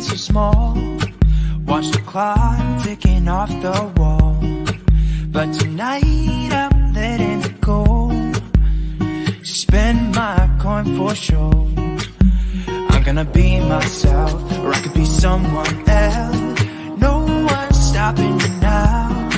so small. Watch the clock ticking off the wall. But tonight I'm letting it go. Spend my coin for sure. I'm gonna be myself, or I could be someone else. No one's stopping me now.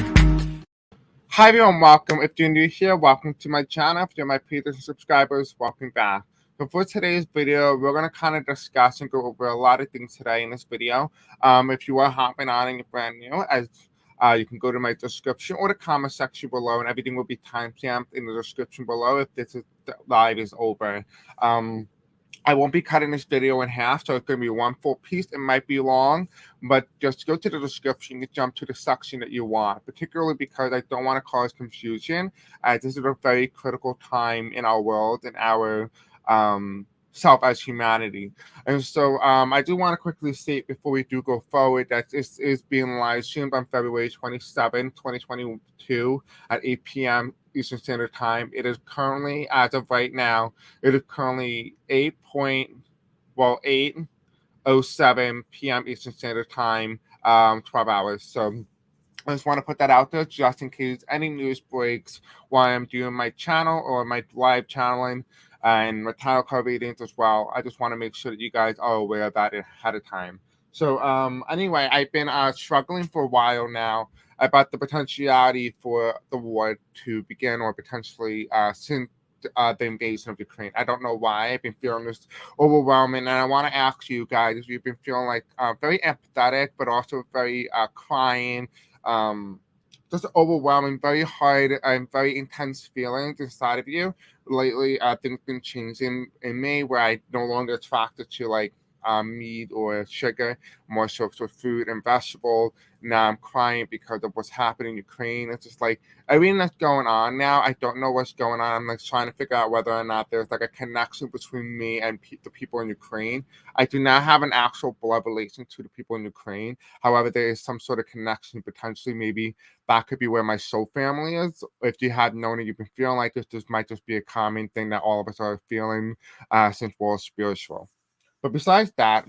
Hi everyone, welcome. If you're new here, welcome to my channel. If you're my previous subscribers, welcome back. So for today's video, we're going to kind of discuss and go over a lot of things today in this video. If you are hopping on and you're brand new, you can go to my description or the comment section below, and everything will be timestamped in the description below if this live is over. I won't be cutting this video in half, so it's going to be one full piece. It might be long, but just go to the description and jump to the section that you want, particularly because I don't want to cause confusion. This is a very critical time in our world and our self as humanity. And so I do want to quickly state before we do go forward that this is being live streamed on February 27, 2022 at 8 p.m. Eastern Standard Time. It is currently, as of right now, it is currently 8:07 p.m. Eastern Standard Time, 12 hours. So I just want to put that out there just in case any news breaks while I'm doing my channel or my live channeling and my tarot card readings as well. I just want to make sure that you guys are aware of that ahead of time. So anyway, I've been struggling for a while now about the potentiality for the war to begin, or potentially since the invasion of Ukraine. I don't know why. I've been feeling this overwhelming, and I want to ask you guys if you've been feeling like very empathetic, but also very crying, just overwhelming, very hard and very intense feelings inside of you. Lately, things been changing in me where I no longer attracted to like meat or sugar, more so for food and vegetables. Now I'm crying because of what's happening in Ukraine. It's just like everything that's going on now. I don't know what's going on. I'm like trying to figure out whether or not there's like a connection between me and the people in Ukraine. I do not have an actual blood relation to the people in Ukraine. However, there is some sort of connection potentially. Maybe that could be where my soul family is. If you have known it, you've been feeling like this might just be a common thing that all of us are feeling since we're spiritual. But besides that,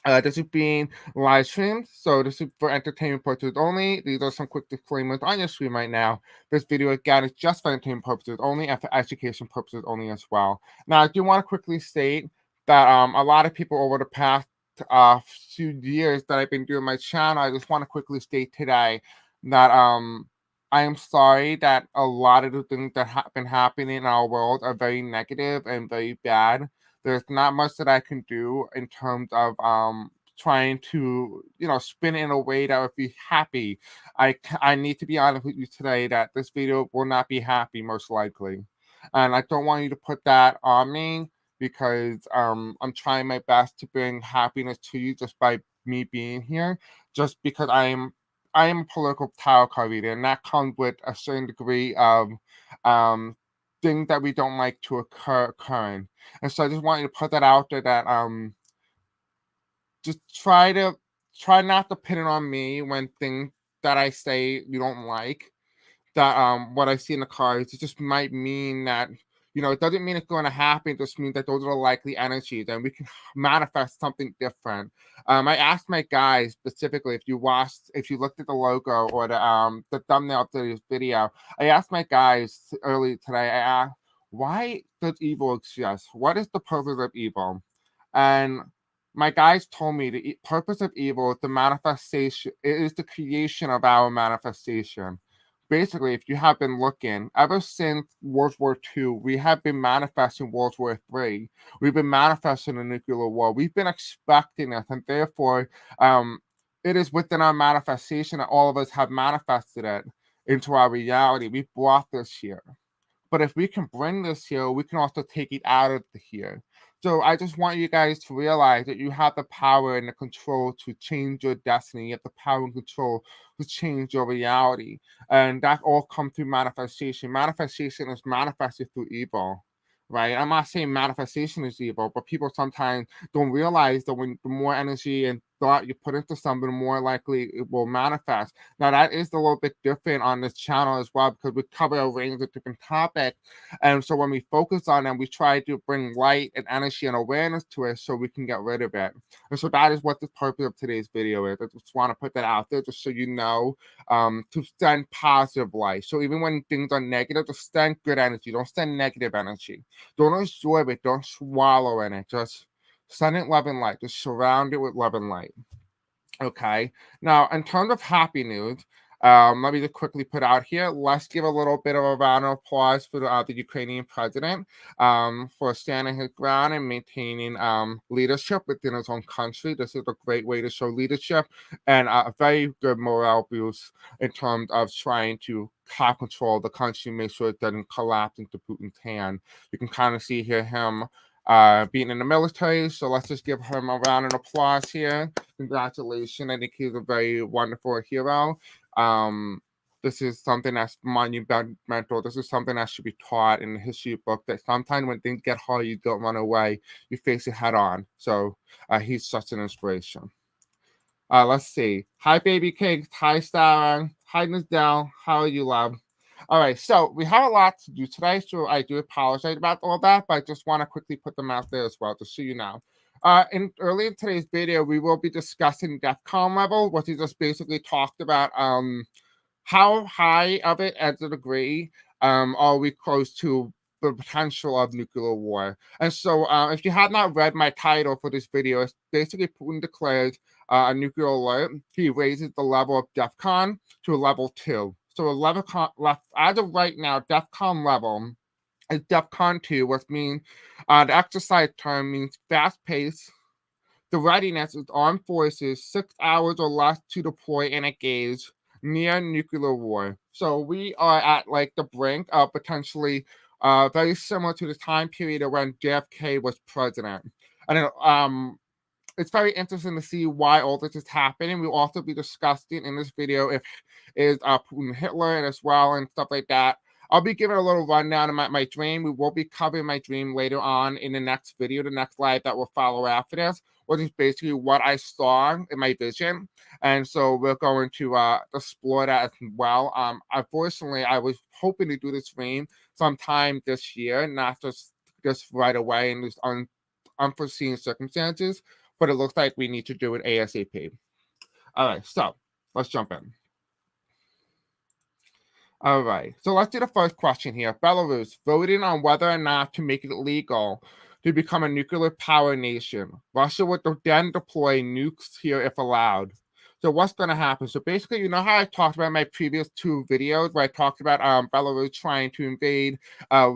this is being live streamed, so this is for entertainment purposes only. These are some quick disclaimers on your screen right now. This video, again, is just for entertainment purposes only and for education purposes only as well. Now, I do want to quickly state that a lot of people over the past few years that I've been doing my channel, I just want to quickly state today that I am sorry that a lot of the things that have been happening in our world are very negative and very bad. There's not much that I can do in terms of trying to, spin it in a way that would be happy. I need to be honest with you today that this video will not be happy, most likely. And I don't want you to put that on me because I'm trying my best to bring happiness to you just by me being here, just because I am a political tarot card reader, and that comes with a certain degree of things that we don't like to occurring. And so I just want you to put that out there that just try not to pin it on me when things that I say you don't like. That what I see in the cards, it just might mean that, it doesn't mean it's going to happen. It just means that those are the likely energies and we can manifest something different. I asked my guys specifically, if you looked at the logo or the thumbnail of this video, I asked my guys earlier today, I asked, why does evil exist? What is the purpose of evil? And my guys told me the purpose of evil is the manifestation, it is the creation of our manifestation. Basically, if you have been looking, ever since World War II, we have been manifesting World War III. We've been manifesting a nuclear war. We've been expecting this, and therefore, it is within our manifestation that all of us have manifested it into our reality. We brought this here. But if we can bring this here, we can also take it out of the here. So I just want you guys to realize that you have the power and the control to change your destiny. You have the power and control to change your reality. And that all comes through manifestation. Manifestation is manifested through evil, right? I'm not saying manifestation is evil, but people sometimes don't realize that when the more energy and thought you put into something, the more likely it will manifest. Now, that is a little bit different on this channel as well, because we cover a range of different topics. And so when we focus on them, we try to bring light and energy and awareness to it so we can get rid of it. And so that is what the purpose of today's video is. I just want to put that out there just so you know, to send positive light. So even when things are negative, just send good energy. Don't send negative energy. Don't absorb it. Don't swallow in it. Just send it love and light. Just surround it with love and light. Okay. Now, in terms of happy news, let me just quickly put out here. Let's give a little bit of a round of applause for the Ukrainian president for standing his ground and maintaining leadership within his own country. This is a great way to show leadership and a very good morale boost in terms of trying to have control of the country, make sure it doesn't collapse into Putin's hand. You can kind of see here him being in the military. So let's just give him a round of applause here. Congratulations. I think he's a very wonderful hero. This is something that's monumental. This is something that should be taught in the history book, that sometimes when things get hard, you don't run away. You face it head on. So he's such an inspiration. Let's see. Hi, baby cakes. Hi, Sarah. Hi, Nisdell. How are you, love? All right, so we have a lot to do today, so I do apologize about all that, but I just want to quickly put them out there as well, just so you know. Early in today's video, we will be discussing DEFCON level, which is just basically talked about how high of it as a degree are we close to the potential of nuclear war. And so if you have not read my title for this video, it's basically Putin declares a nuclear alert. He raises the level of DEFCON to a level 2. So as of right now, DEFCON level is DEFCON 2, which means the exercise term means fast pace. The readiness is armed forces 6 hours or less to deploy and engage near nuclear war. So we are at like the brink of potentially very similar to the time period when JFK was president. And it's very interesting to see why all this is happening. We'll also be discussing in this video if is Putin Hitler and as well and stuff like that. I'll be giving a little rundown of my dream. We will be covering my dream later on in the next video, the next live that will follow after this, which is basically what I saw in my vision. And so we're going to explore that as well. Unfortunately, I was hoping to do this dream sometime this year, not just right away in these unforeseen circumstances, but it looks like we need to do it ASAP. All right, so let's jump in. All right, so let's do the first question here. Belarus voting on whether or not to make it legal to become a nuclear power nation. Russia would then deploy nukes here if allowed. So what's going to happen? So basically, you know how I talked about in my previous 2 videos where I talked about Belarus trying to invade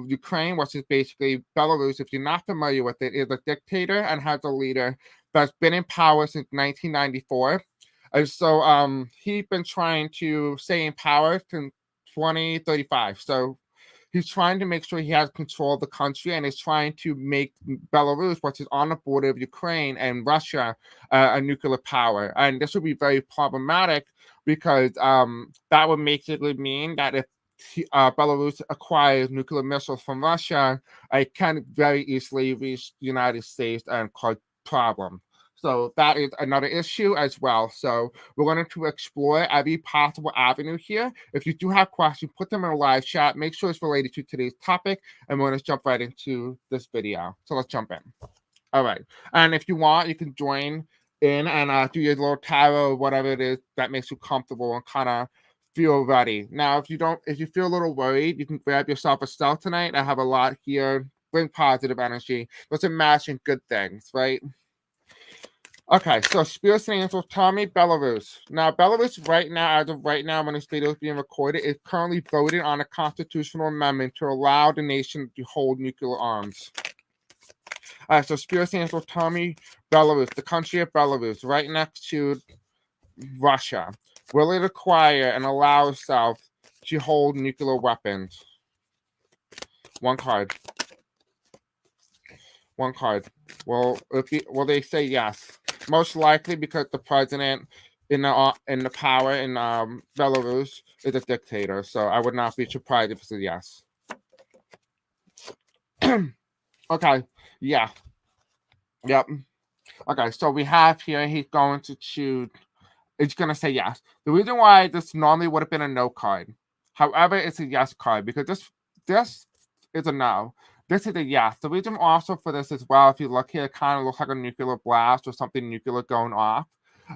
Ukraine, which is basically Belarus, if you're not familiar with it, is a dictator and has a leader that's been in power since 1994. And so he's been trying to stay in power since 2035. So he's trying to make sure he has control of the country and is trying to make Belarus, which is on the border of Ukraine and Russia, a nuclear power. And this would be very problematic because that would basically mean that if Belarus acquires nuclear missiles from Russia, it can very easily reach the United States and cause problems. So that is another issue as well. So we're going to explore every possible avenue here. If you do have questions, put them in a live chat. Make sure it's related to today's topic, and we're going to jump right into this video. So let's jump in. All right. And if you want, you can join in and do your little tarot or whatever it is that makes you comfortable and kind of feel ready. Now, if you feel a little worried, you can grab yourself a stealth tonight. I have a lot here. Bring positive energy. Let's imagine good things, right? Okay, so Spirits and Angels tell me Belarus. Now, Belarus right now, as of right now, when this video is being recorded, is currently voting on a constitutional amendment to allow the nation to hold nuclear arms. All right, so Spirits and Angels tell me Belarus, the country of Belarus, right next to Russia, will it acquire and allow itself to hold nuclear weapons? One card. One card. Will they say yes? Most likely because the president in the power in Belarus is a dictator. So I would not be surprised if it's a yes. Okay. Yeah. Yep. Okay, so we have here he's going to choose. It's going to say yes. The reason why this normally would have been a no card, however, it's a yes card because this is a no. This is a yes. The reason also for this as well, if you look here, it kind of looks like a nuclear blast or something nuclear going off.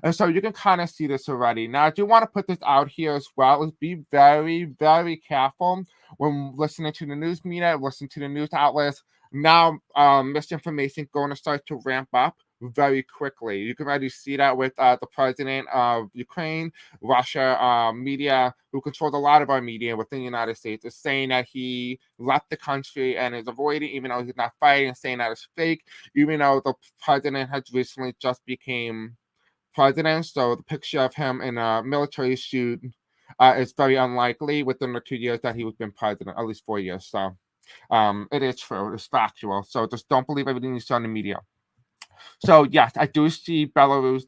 And so you can kind of see this already. Now, I do want to put this out here as well. Is be very, very careful when listening to the news media, listening to the news outlets. Now, misinformation going to start to ramp up very quickly. You can already see that with the president of Ukraine, Russia media, who controls a lot of our media within the United States, is saying that he left the country and is avoiding, even though he's not fighting, saying that it's fake, even though the president has recently just became president. So the picture of him in a military suit is very unlikely within the 2 years that he was been president, at least 4 years. So it is true. It's factual. So just don't believe everything you see on the media. So yes, I do see Belarus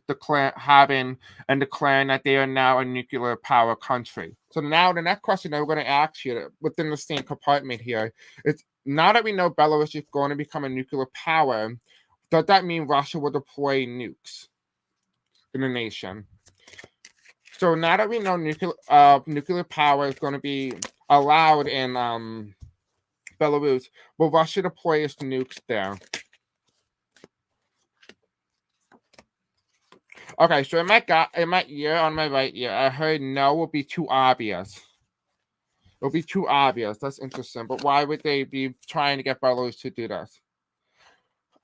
having and declaring that they are now a nuclear power country. So now the next question that we're going to ask you within the same compartment here is: now that we know Belarus is going to become a nuclear power, does that mean Russia will deploy nukes in the nation? So now that we know nuclear power is going to be allowed in Belarus, will Russia deploy its nukes there? Okay, so in my ear, on my right ear, I heard no will be too obvious. It'll be too obvious. That's interesting. But why would they be trying to get Belarus to do this?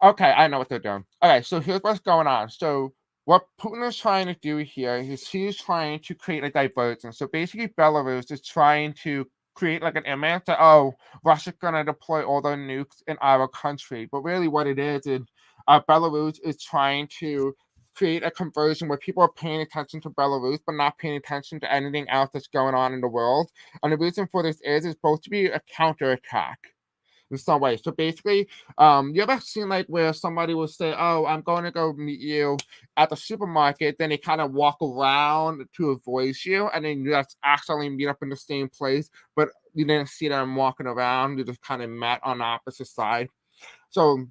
Okay, I know what they're doing. Okay, so here's what's going on. So what Putin is trying to do here is he's trying to create a divergence. So basically, Belarus is trying to create like an image that, oh, Russia's gonna deploy all their nukes in our country. But really, what it is Belarus is trying to create a conversion where people are paying attention to Belarus but not paying attention to anything else that's going on in the world. And the reason for this is supposed to be a counterattack in some way. So basically, you ever seen like where somebody will say, "Oh, I'm going to go meet you at the supermarket," then they kind of walk around to avoid you, and then you just accidentally meet up in the same place, but you didn't see them walking around. You just kind of met on the opposite side. So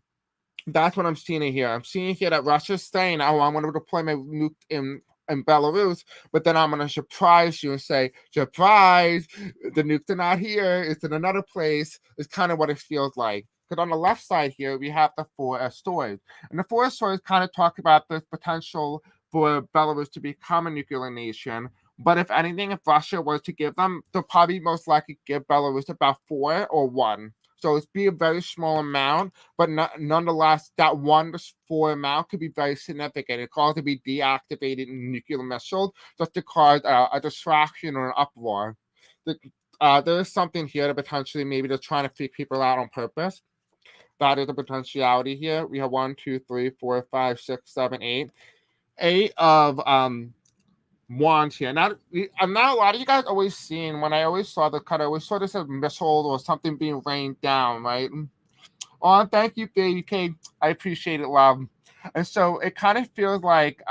that's what I'm seeing here. I'm seeing here that Russia's saying, "Oh, I'm going to deploy my nuke in Belarus," but then I'm going to surprise you and say, "Surprise! The nukes are not here. It's in another place." It's kind of what it feels like. Because on the left side here, we have the four stories, and the four stories kind of talk about the potential for Belarus to become a nuclear nation. But if anything, if Russia was to give them, they'll probably most likely give Belarus about 4 or 1. So it's be a very small amount, but nonetheless, that 1 to 4 amount could be very significant. It calls to be deactivated nuclear missiles just to cause a distraction or an uproar. There is something here that potentially maybe they're trying to freak people out on purpose. That is a potentiality here. We have 1, 2, 3, 4, 5, 6, 7, 8. 8 of wands here. Not a lot of you guys always seen when I always saw the cut, I always saw this as missile or something being rained down, right? Oh, thank you, baby K. I appreciate it, love. And so it kind of feels like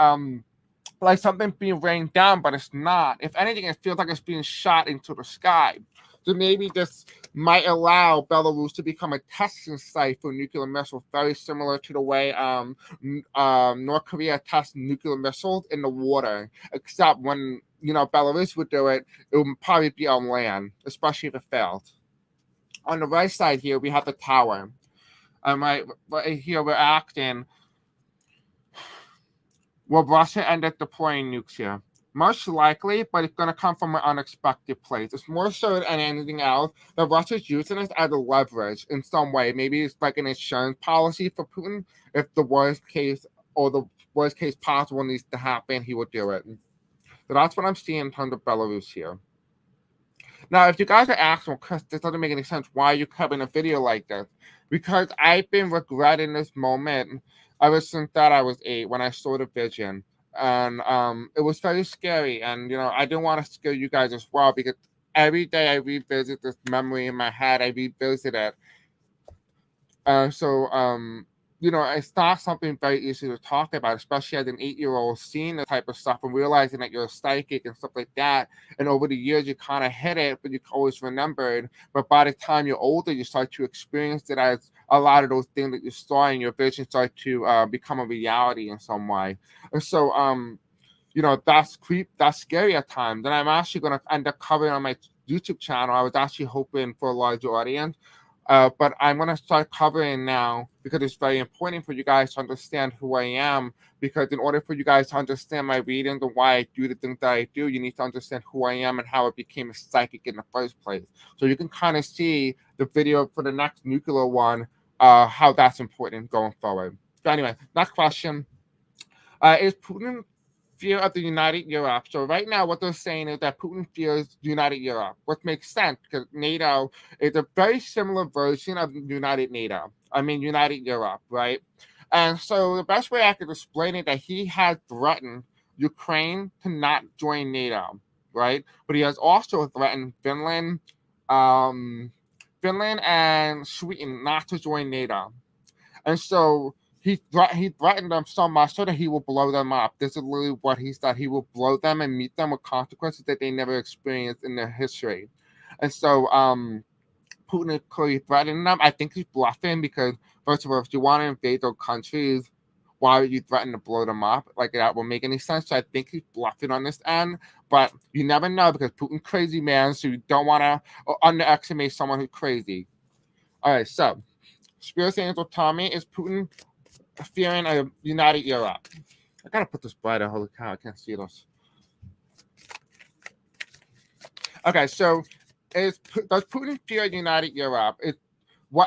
something being rained down, but it's not. If anything, it feels like it's being shot into the sky. So maybe this might allow Belarus to become a testing site for nuclear missiles, very similar to the way North Korea tests nuclear missiles in the water. Except when Belarus would do it, it would probably be on land, especially if it failed. On the right side here, we have the tower. Right here, we're acting. Will Russia end up deploying nukes here? Most likely, but it's going to come from an unexpected place. It's more so than anything else that Russia's using this as a leverage in some way. Maybe it's like an insurance policy for Putin. If the worst case or the worst case possible needs to happen, he will do it. So that's what I'm seeing in terms of Belarus here. Now, if you guys are asking, well, Chris, this doesn't make any sense. Why are you covering a video like this? Because I've been regretting this moment ever since that I was 8 when I saw the vision. And it was very scary. And, I didn't want to scare you guys as well because every day I revisit this memory in my head. I revisit it. So it's not something very easy to talk about, especially as an 8-year-old seeing the type of stuff and realizing that you're a psychic and stuff like that. And over the years, you kind of hit it, but you always remembered. But by the time you're older, you start to experience it as a lot of those things that you saw in your vision start to become a reality in some way. And so, that's scary at times. And I'm actually going to end up covering on my YouTube channel. I was actually hoping for a larger audience. But I'm going to start covering now because it's very important for you guys to understand who I am. Because in order for you guys to understand my readings and why I do the things that I do, you need to understand who I am and how I became a psychic in the first place. So you can kind of see the video for the next nuclear one, how that's important going forward. So anyway, next question. Is Putin fear of the United Europe? So right now, what they're saying is that Putin fears United Europe, which makes sense because NATO is a very similar version of United Europe, right? And so the best way I could explain it that he has threatened Ukraine to not join NATO, right? But he has also threatened Finland and Sweden not to join NATO. And so he threatened them so much so that he will blow them up. This is literally what he said. He will blow them and meet them with consequences that they never experienced in their history. And so Putin is clearly threatening them. I think he's bluffing because, first of all, if you want to invade those countries, why would you threaten to blow them up? Like, that won't make any sense. So I think he's bluffing on this end. But you never know because Putin's crazy, man. So you don't want to underestimate someone who's crazy. All right, so Spirit Angel Tommy, is Putin fearing a united Europe? I gotta put this brighter. Holy cow, I can't see this. Okay, so does Putin fear a united Europe?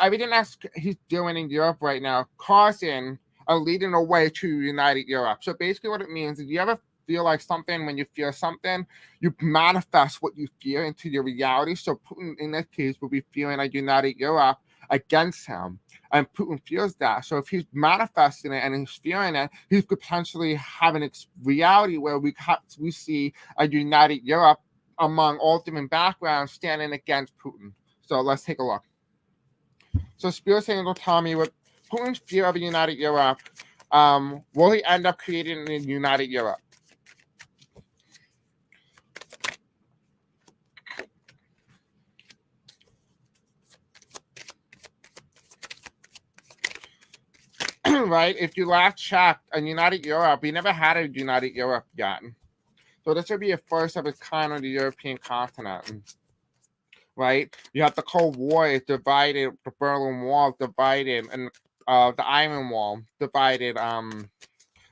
Everything that he's doing in Europe right now causing or leading away to united Europe. So basically what it means is, you ever feel like something, when you fear something, you manifest what you fear into your reality. So Putin, in this case, will be fearing a united Europe against him. And Putin feels that. So if he's manifesting it and he's fearing it, he's potentially having a reality where we see a united Europe among all different backgrounds standing against Putin. So let's take a look. So Spirit Angel Tommy, with Putin's fear of a united Europe, will he end up creating a united Europe? Right? If you last checked, a united Europe, we never had a united Europe yet. So this would be a first of its kind on the European continent. Right? You have the Cold War is divided, the Berlin Wall divided, and the Iron Wall divided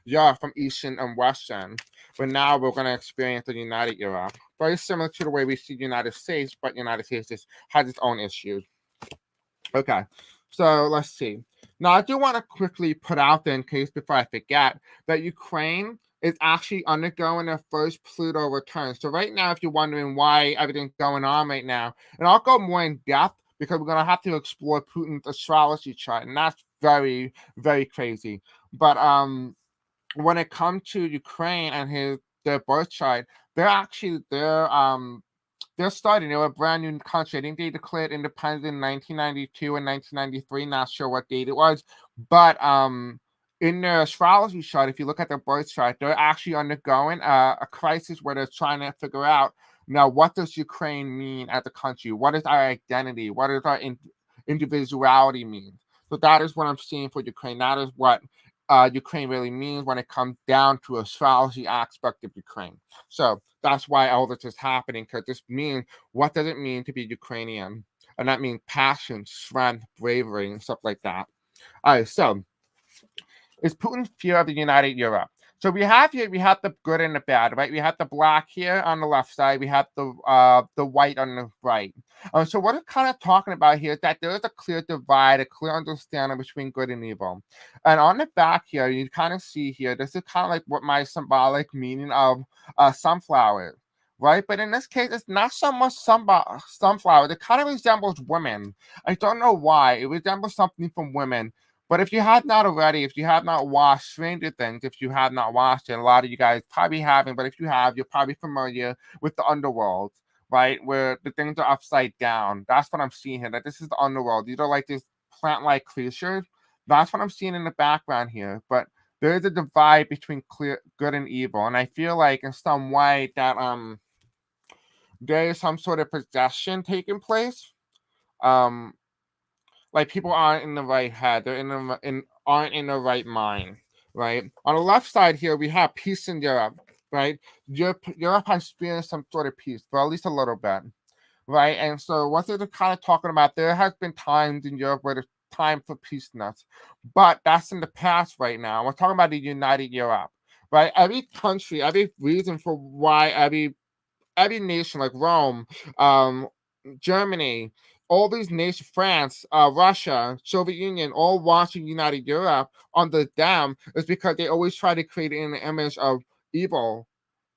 Europe from Eastern and Western. But now we're going to experience the united Europe. Very similar to the way we see the United States, but the United States has its own issues. Okay, so let's see. Now, I do want to quickly put out there, in case before I forget, that Ukraine is actually undergoing their first Pluto return. So right now, if you're wondering why everything's going on right now, and I'll go more in depth because we're going to have to explore Putin's astrology chart, and that's very, very crazy. But when it comes to Ukraine and their birth chart, they're starting. They're a brand new country. I think they declared independence in 1992 and 1993. Not sure what date it was, but in their astrology chart, if you look at their birth chart, they're actually undergoing a crisis where they're trying to figure out, now, what does Ukraine mean as a country? What is our identity? What does our individuality mean? So that is what I'm seeing for Ukraine. That is what Ukraine really means when it comes down to astrology aspect of Ukraine. So that's why all this is happening, because this means, what does it mean to be Ukrainian? And that means passion, strength, bravery, and stuff like that. All right, so is Putin's fear of the united Europe? So we have the good and the bad, right? We have the black here on the left side. We have the white on the right. So what it's kind of talking about here is that there is a clear divide, a clear understanding between good and evil. And on the back here, you kind of see here, this is kind of like what my symbolic meaning of sunflower, right? But in this case, it's not so much sunflower. It kind of resembles women. I don't know why. It resembles something from women. But if you have not already, if you have not watched Stranger Things, if you have not watched it, a lot of you guys probably haven't, but if you have, you're probably familiar with the underworld, right? Where the things are upside down. That's what I'm seeing here. That this is the underworld. These are like these plant-like creatures That's what I'm seeing in the background here. But there is a divide between clear good and evil, and I feel like in some way that there is some sort of possession taking place. Um, like people aren't in the right head, they're aren't in the right mind, right? On the left side here, we have peace in Europe, right? Europe has experienced some sort of peace for at least a little bit, right? And so what they're kind of talking about, there has been times in Europe where there's time for peaceness, but that's in the past right now. We're talking about the United Europe, right? Every country, every reason for why every nation like Rome, um, Germany, all these nations, France, Russia, Soviet Union, all watching United Europe under them is because they always try to create an image of evil,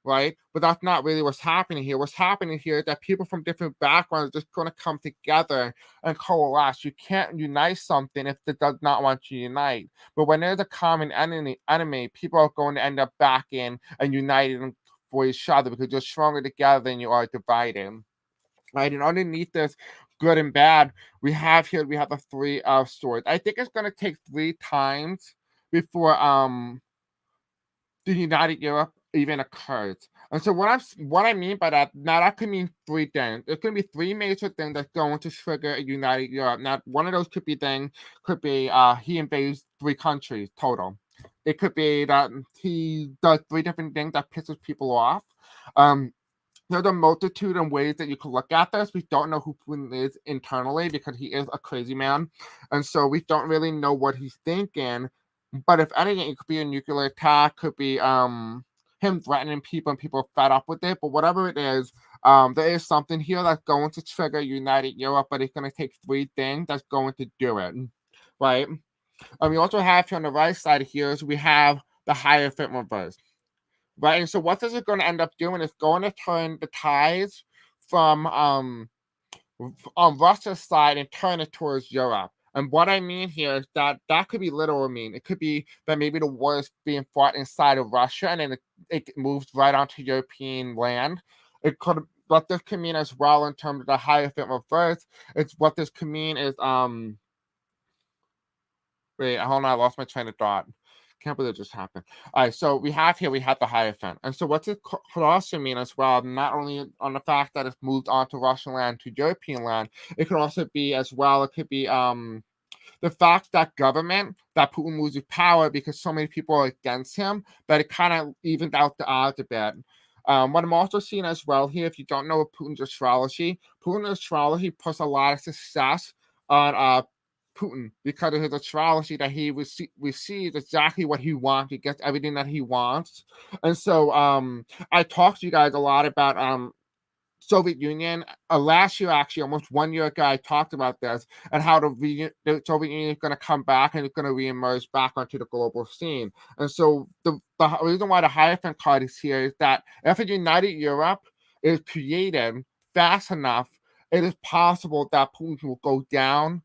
right? But that's not really what's happening here. What's happening here is that people from different backgrounds are just going to come together and coalesce. You can't unite something if it does not want to unite. But when there's a common enemy, people are going to end up backing and uniting for each other because you're stronger together than you are divided. Right, and underneath this good and bad, we have the three of swords. I think it's going to take 3 times before the United Europe even occurs. And so what I mean by that, now that could mean 3 things. It's going to be 3 major things that's going to trigger a United Europe. Now, one of those could be he invades 3 countries total. It could be that he does 3 different things that pisses people off. There's a multitude of ways that you can look at this. We don't know who Putin is internally because he is a crazy man. And so we don't really know what he's thinking. But if anything, it could be a nuclear attack, could be him threatening people and people are fed up with it. But whatever it is, there is something here that's going to trigger United Europe, but it's going to take 3 things that's going to do it. Right? And we also have here on the right side here is we have the Hierophant reverse. Right, and so what this is going to end up doing is going to turn the tides from on Russia's side and turn it towards Europe. And what I mean here is that could be literal mean. It could be that maybe the war is being fought inside of Russia and then it moves right onto European land. It could, what this could mean as well in terms of the Hierophant reverse. It's what this could mean is wait, hold on, I lost my train of thought. Can't believe it just happened. All right, so we have the Hierophant. And so what's it could also mean as well, not only on the fact that it's moved onto Russian land to European land, it could also be as well, it could be the fact that Putin loses power because so many people are against him, that it kind of evened out the odds a bit. What I'm also seeing as well here, if you don't know Putin's astrology puts a lot of success on Putin because of his astrology that he receives exactly what he wants. He gets everything that he wants. And so I talked to you guys a lot about Soviet Union. Last year, actually, almost 1 year ago, I talked about this and how the Soviet Union is going to come back and it's going to reemerge back onto the global scene. And so the reason why the Hierophant card is here is that if a United Europe is created fast enough, it is possible that Putin will go down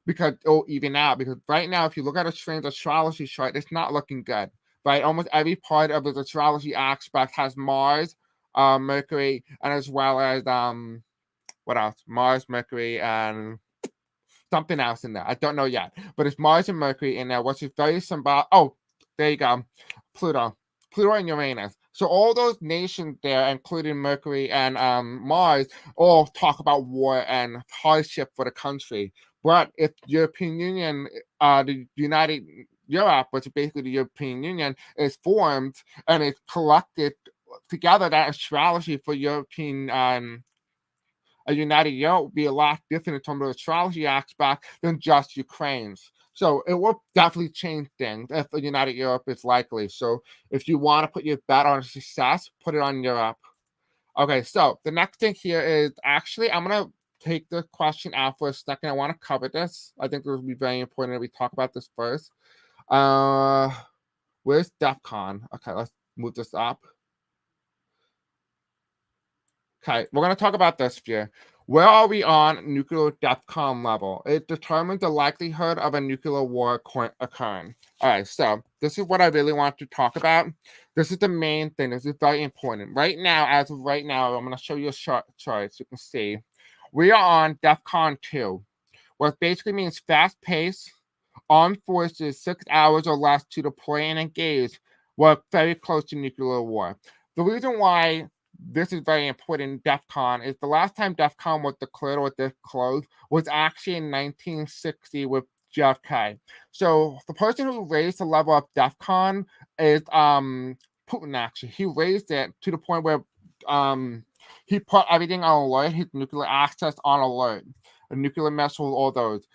because it'll even out. Because right now, if you look at a strange astrology chart, it's not looking good. Right, almost every part of his astrology aspect has Mars, Mercury, and as well as what else? Mars, Mercury, and something else in there. I don't know yet, but it's Mars and Mercury in there, which is very symbolic. Oh, there you go, Pluto and Uranus. So all those nations there, including Mercury and Mars, all talk about war and hardship for the country. But if European Union, the United Europe, which is basically the European Union, is formed and is collected together, that astrology for European a United Europe would be a lot different in terms of astrology aspect than just Ukraine's. So it will definitely change things if a United Europe is likely. So if you want to put your bet on success, put it on Europe. Okay, so the next thing here is actually I'm gonna take the question out for a second. I want to cover this. I think it will be very important that we talk about this first. Where's DEFCON? Okay, let's move this up. Okay, we're going to talk about this here. Where are we on nuclear DEFCON level? It determines the likelihood of a nuclear war occurring. All right, so this is what I really want to talk about. This is the main thing. This is very important. Right now, as of right now, I'm going to show you a chart so you can see. We are on DEFCON 2, which basically means fast pace, armed forces 6 hours or less to deploy and engage were very close to nuclear war. The reason why this is very important, DEFCON, is the last time DEFCON was declared or disclosed was actually in 1960 with JFK. So the person who raised the level of DEFCON is Putin, actually. He raised it to the point where he put everything on alert, his nuclear access on alert, nuclear missiles, all those.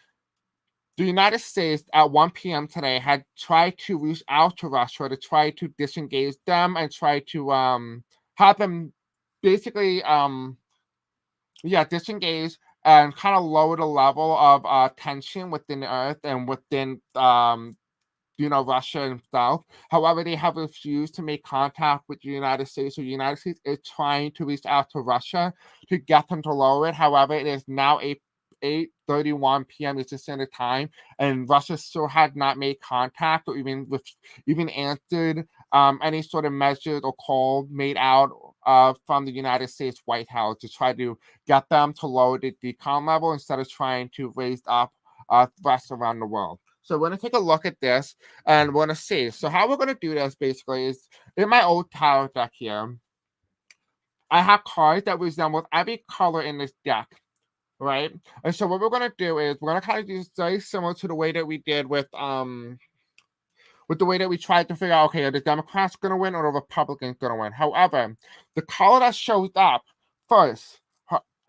The United States at 1 p.m. today had tried to reach out to Russia to try to disengage them and try to have them basically disengage and kind of lower the level of tension within the earth and within Russia itself. However, they have refused to make contact with the United States. So the United States is trying to reach out to Russia to get them to lower it. However, it is now 8:31 p.m. Eastern Standard Time, and Russia still had not made contact or even answered any sort of measures or call made out from the United States White House to try to get them to lower the DEFCON level instead of trying to raise up threats around the world. So we're going to take a look at this and we're going to see. So how we're going to do this basically is in my old tarot deck here, I have cards that resemble every color in this deck, right? And so what we're going to do is we're going to kind of do very similar to the way that we did with the way that we tried to figure out, okay, are the Democrats going to win or the Republicans going to win? However, the color that shows up first,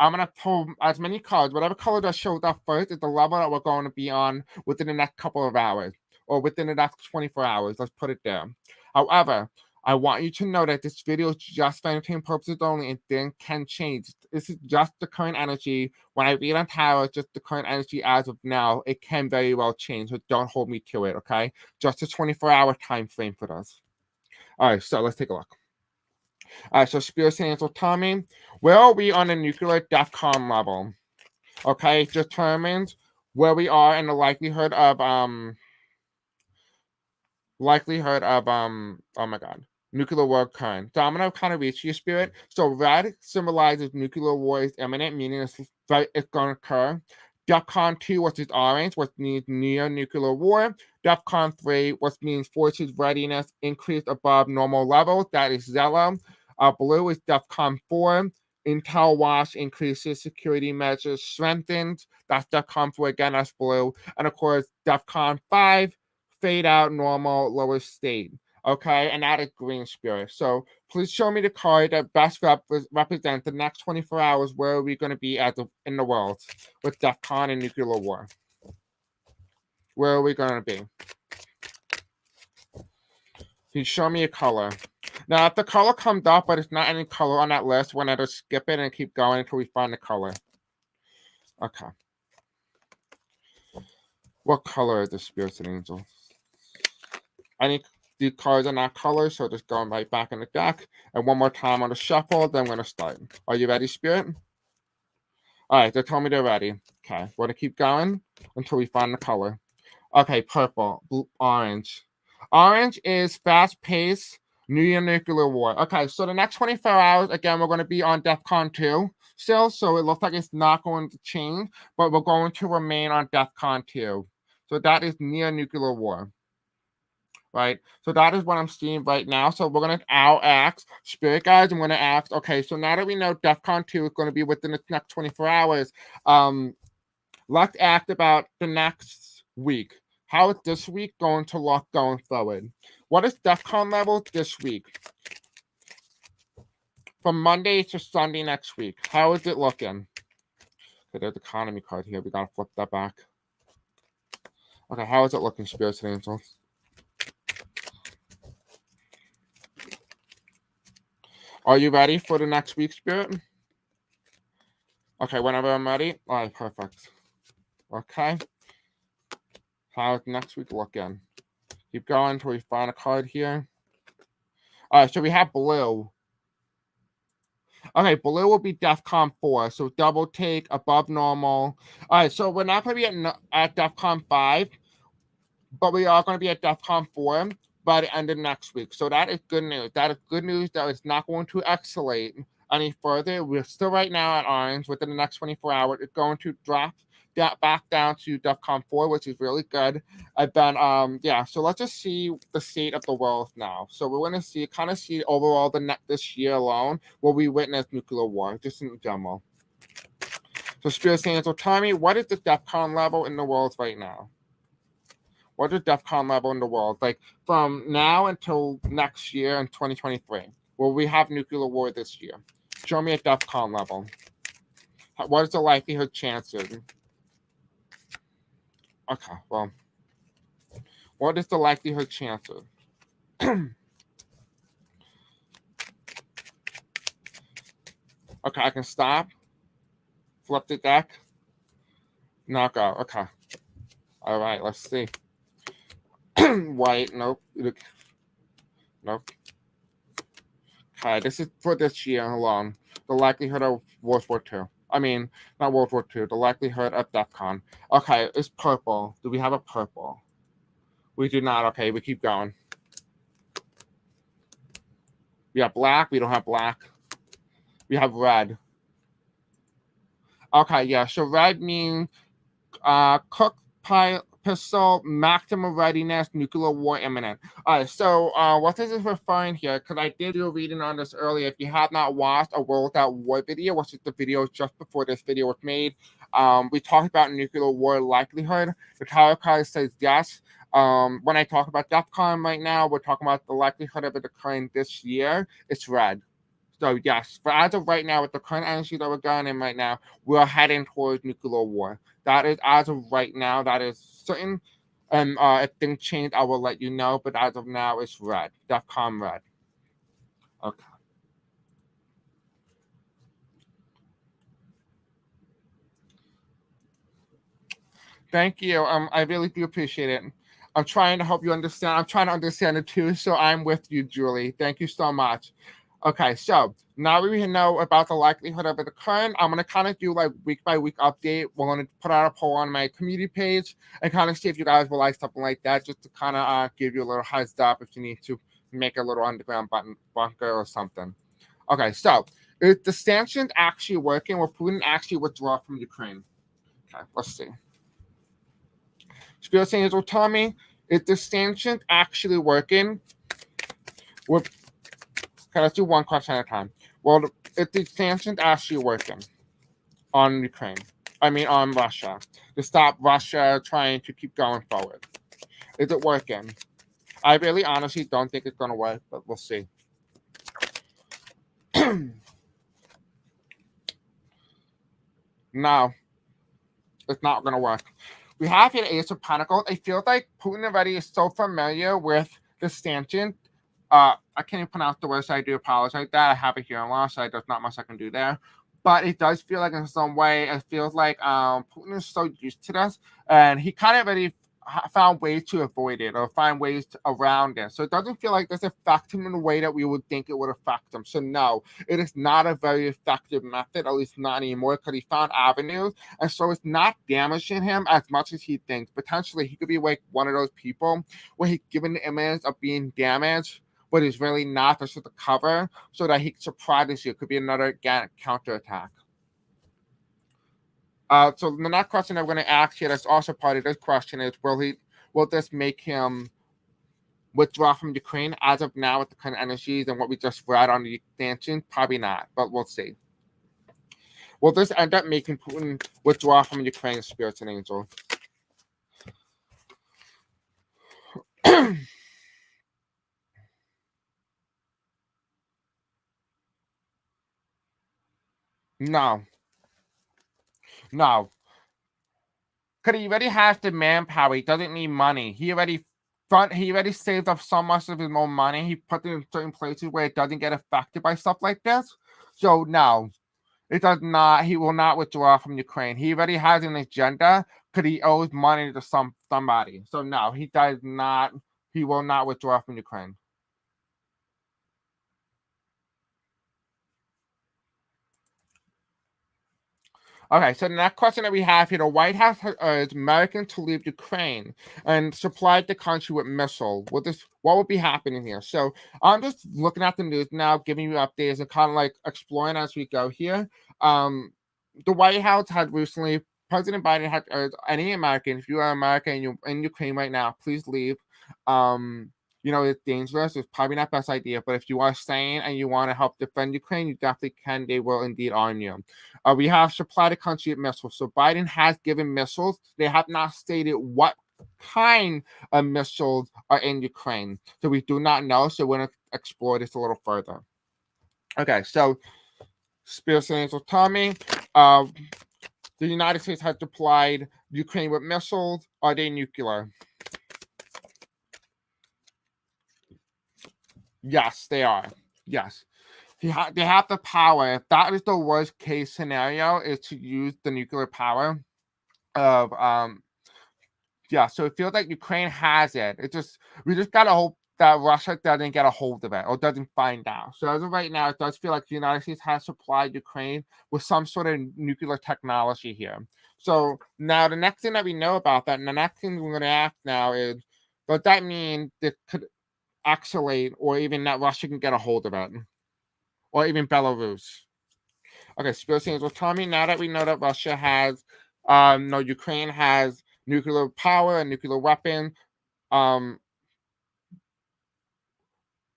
I'm going to pull as many cards. Whatever color that shows up first is the level that we're going to be on within the next couple of hours or within the next 24 hours. Let's put it there. However, I want you to know that this video is just for entertainment purposes only and things can change. This is just the current energy. When I read on tarot, it's just the current energy as of now. It can very well change, so don't hold me to it, okay? Just a 24-hour time frame for this. All right, so let's take a look. All right, so Spirit Angel, tell me, where are we on the nuclear DEFCON level? Okay, it determines where we are in the likelihood of oh my god, nuclear war occurring. So I'm gonna kind of reach your spirit. So red symbolizes nuclear war is imminent, meaning it's gonna occur. DEFCON 2, which is orange, which means near nuclear war. DEFCON 3, which means forces readiness increased above normal levels. That is yellow. Blue is DEFCON 4. Intel watch increases security measures strengthened. That's DEFCON 4 again, that's blue. And of course, DEFCON 5, fade out normal lower state. Okay, and that is green spirit. So please show me the card that best represents the next 24 hours. Where are we going to be in the world with DEFCON and nuclear war? Where are we going to be? Can you show me a color? Now, if the color comes up, but it's not any color on that list, we're going to skip it and keep going until we find the color. Okay. What color is the Spirits and Angels? The cards are not colors, so just going right back in the deck. And one more time on the shuffle, then I'm going to start. Are you ready, Spirit? All right, they told me they're ready. Okay, we're going to keep going until we find the color. Okay, purple, blue, orange. Orange is fast-paced, new nuclear war. Okay, so the next 24 hours, again, we're going to be on DEFCON 2 still, so it looks like it's not going to change, but we're going to remain on DEFCON 2. So that is near nuclear war. Right, so that is what I'm seeing right now. So we're going to ask Spirit Guides. I'm going to ask, okay, so now that we know DEFCON 2 is going to be within the next 24 hours, let's ask about the next week. How is this week going to look going forward? What is DEFCON level this week? From Monday to Sunday next week. How is it looking? Okay, there's the economy card here. We got to flip that back. Okay, how is it looking, Spirits and Angels? Are you ready for the next week, Spirit? Okay, whenever I'm ready. All right, perfect. Okay. How's next week looking? Keep going until we find a card here. All right, so we have blue. Okay, blue will be DEFCON 4, so double take, above normal. All right, so we're not going to be at DEFCON 5, but we are going to be at DEFCON 4 by the end of next week. So that is good news. That is good news that it's not going to escalate any further. We're still right now at orange. Within the next 24 hours, it's going to drop back down to DEFCON 4, which is really good. And then, yeah, so let's just see the state of the world now. So we're going to kind of see overall this year alone where we witness nuclear war, just in general. So Spirit Angel, tell me, what is the DEFCON level in the world right now? What is DEFCON level in the world? Like from now until next year in 2023, will we have nuclear war this year? Show me a DEFCON level. What is the likelihood chances? Okay, well, what is the likelihood chances? Okay, I can stop. Flip the deck. Knock out. Okay. All right, let's see. White, nope. Nope. Okay, this is for this year alone. The likelihood of World War II. I mean, not World War II. The likelihood of DEFCON. Okay, it's purple. Do we have a purple? We do not. Okay, we keep going. We have black. We don't have black. We have red. Okay, yeah. So red means cook pistol, maximum readiness, nuclear war imminent. All right, so what this is referring here, because I did do a reading on this earlier. If you have not watched a World Without War video, which is the video just before this video was made, we talked about nuclear war likelihood. The tarot card says yes. When I talk about DEFCON right now, we're talking about the likelihood of it occurring this year. It's red. So yes, but as of right now, with the current energy that we're going in right now, we're heading towards nuclear war. That is, as of right now, that is certain. And if things change, I will let you know. But as of now, it's red. DEFCON red. Okay. Thank you. I really do appreciate it. I'm trying to help you understand. I'm trying to understand it too. So I'm with you, Julie. Thank you so much. Okay, so now we know about the likelihood of it occurring. I'm going to kind of do like week by week update. We're going to put out a poll on my community page and kind of see if you guys will like something like that, just to kind of give you a little heads up if you need to make a little underground bunker or something. Okay, so is the sanctions actually working? Will Putin actually withdraw from Ukraine? Okay, let's see. Spirit Angels will tell me, is the sanctions actually working? Okay, let's do one question at a time. Well, if the sanctions actually working on Ukraine, I mean on Russia, to stop Russia trying to keep going forward, is it working? I really honestly don't think it's going to work, but we'll see. No, it's not going to work. We have here Ace of Pentacles. I feel like Putin already is so familiar with the sanctions. I can't even pronounce the word, so I do apologize that. I have a hearing loss, so there's not much I can do there. But it does feel like in some way, it feels like Putin is so used to this, and he kind of already found ways to avoid it or find ways around it. So it doesn't feel like this affects him in a way that we would think it would affect him. So no, it is not a very effective method, at least not anymore, because he found avenues. And so it's not damaging him as much as he thinks. Potentially, he could be like one of those people where he's given the image of being damaged, but he's really not. That's just a cover so that he surprises you. It could be another counterattack. So the next question I'm going to ask here, that's also part of this question, is will this make him withdraw from Ukraine? As of now, with the kind of energies and what we just read on the sanctions, probably not, but we'll see. Will this end up making Putin withdraw from Ukraine, Spirits and Angels? No. No. Because he already has the manpower. He doesn't need money. He already saved up so much of his own money. He put it in certain places where it doesn't get affected by stuff like this. So no, it does not. He will not withdraw from Ukraine. He already has an agenda because he owes money to somebody. So no, he does not. He will not withdraw from Ukraine. Okay, so the next question that we have here, the White House urged Americans to leave Ukraine and supplied the country with missiles. What would be happening here? So I'm just looking at the news now, giving you updates and kind of like exploring as we go here. The White House had recently President Biden has urged any American, if you are American and you're in Ukraine right now, please leave. It's dangerous. It's probably not the best idea, but if you are staying and you want to help defend Ukraine, you definitely can. They will indeed arm you. We have supplied the country with missiles. So Biden has given missiles. They have not stated what kind of missiles are in Ukraine. So we do not know. So we're going to explore this a little further. Okay, so Spears will tell me the United States has supplied Ukraine with missiles. Are they nuclear? Yes, they are. Yes. They have the power. If that is the worst case scenario, is to use the nuclear power of so it feels like Ukraine has it. We just gotta hope that Russia doesn't get a hold of it or doesn't find out. So as of right now, it does feel like the United States has supplied Ukraine with some sort of nuclear technology here. So now the next thing that we know about that, and the next thing we're going to ask now is, does that mean that could escalate or even that Russia can get a hold of it? Or even Belarus? Okay, Spirit Saints will tell me now that we know that Russia has, Ukraine has nuclear power and nuclear weapon.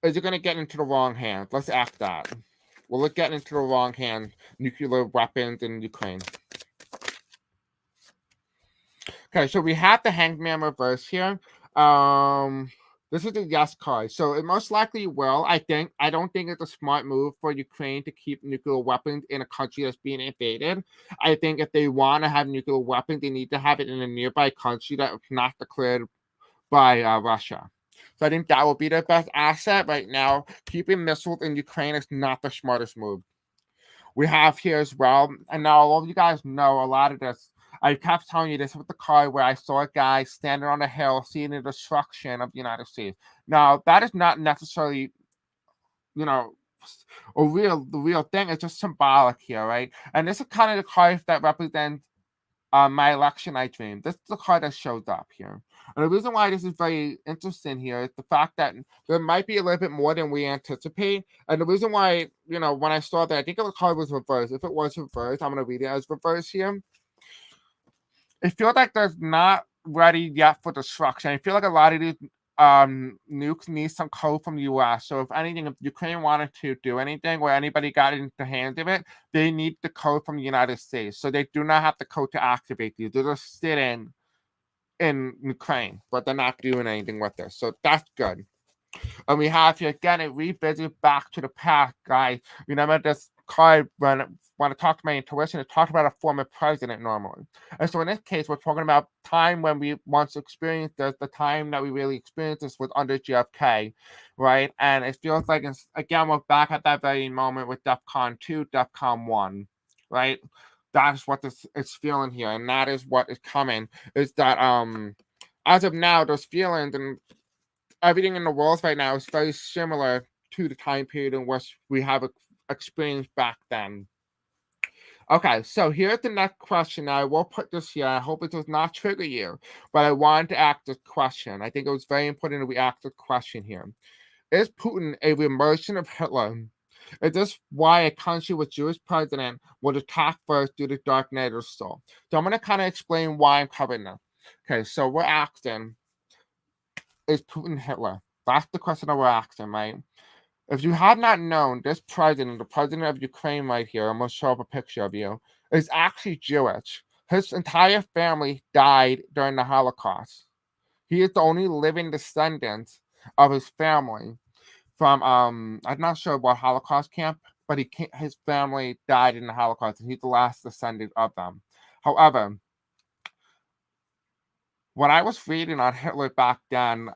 Is it going to get into the wrong hands? Let's ask that. Will it get into the wrong hands, nuclear weapons in Ukraine? Okay, so we have the Hangman reverse here. This is the yes card. So it most likely will. I don't think it's a smart move for Ukraine to keep nuclear weapons in a country that's being invaded. I think if they want to have nuclear weapons, they need to have it in a nearby country that's not declared by Russia. So I think that will be their best asset right now. Keeping missiles in Ukraine is not the smartest move. We have here as well, and now all of you guys know a lot of this. I kept telling you this with the card where I saw a guy standing on a hill seeing the destruction of the United States. Now, that is not necessarily, the real thing. It's just symbolic here, right? And this is kind of the card that represents my election night dream. This is the card that shows up here. And the reason why this is very interesting here is the fact that there might be a little bit more than we anticipate. And the reason why, when I saw that, I think the card was reversed. If it was reversed, I'm going to read it as reversed here. It feels like they're not ready yet for destruction. I feel like a lot of these nukes need some code from the US. So if anything, if Ukraine wanted to do anything or anybody got into the hands of it, they need the code from the United States. So they do not have the code to activate these. They're just sitting in Ukraine, but they're not doing anything with this. So that's good. And we have here again a revisit back to the past, guys. Remember this card when I talk to my intuition, it talked about a former president normally. And so in this case, we're talking about time when we once experienced this, the time that we really experienced this was under JFK, right? And it feels like, again, we're back at that very moment with DEFCON 2, DEFCON 1, right? That's what this is feeling here. And that is what is coming, is that as of now, those feelings and everything in the world right now is very similar to the time period in which we have experienced back then. Okay, so here's the next question. I will put this here. I hope it does not trigger you, but I wanted to ask this question. I think it was very important that we ask this question here. Is Putin a reemergence of Hitler? Is this why a country with Jewish president would attack first due to dark night or so? So I'm going to kind of explain why I'm covering this. Okay, so we're asking, is Putin Hitler? That's the question that we're asking, right? If you had not known, this president, the president of Ukraine right here, I'm going to show up a picture of you, is actually Jewish. His entire family died during the Holocaust. He is the only living descendant of his family from, I'm not sure what Holocaust camp, but his family died in the Holocaust, and he's the last descendant of them. However, when I was reading on Hitler back then,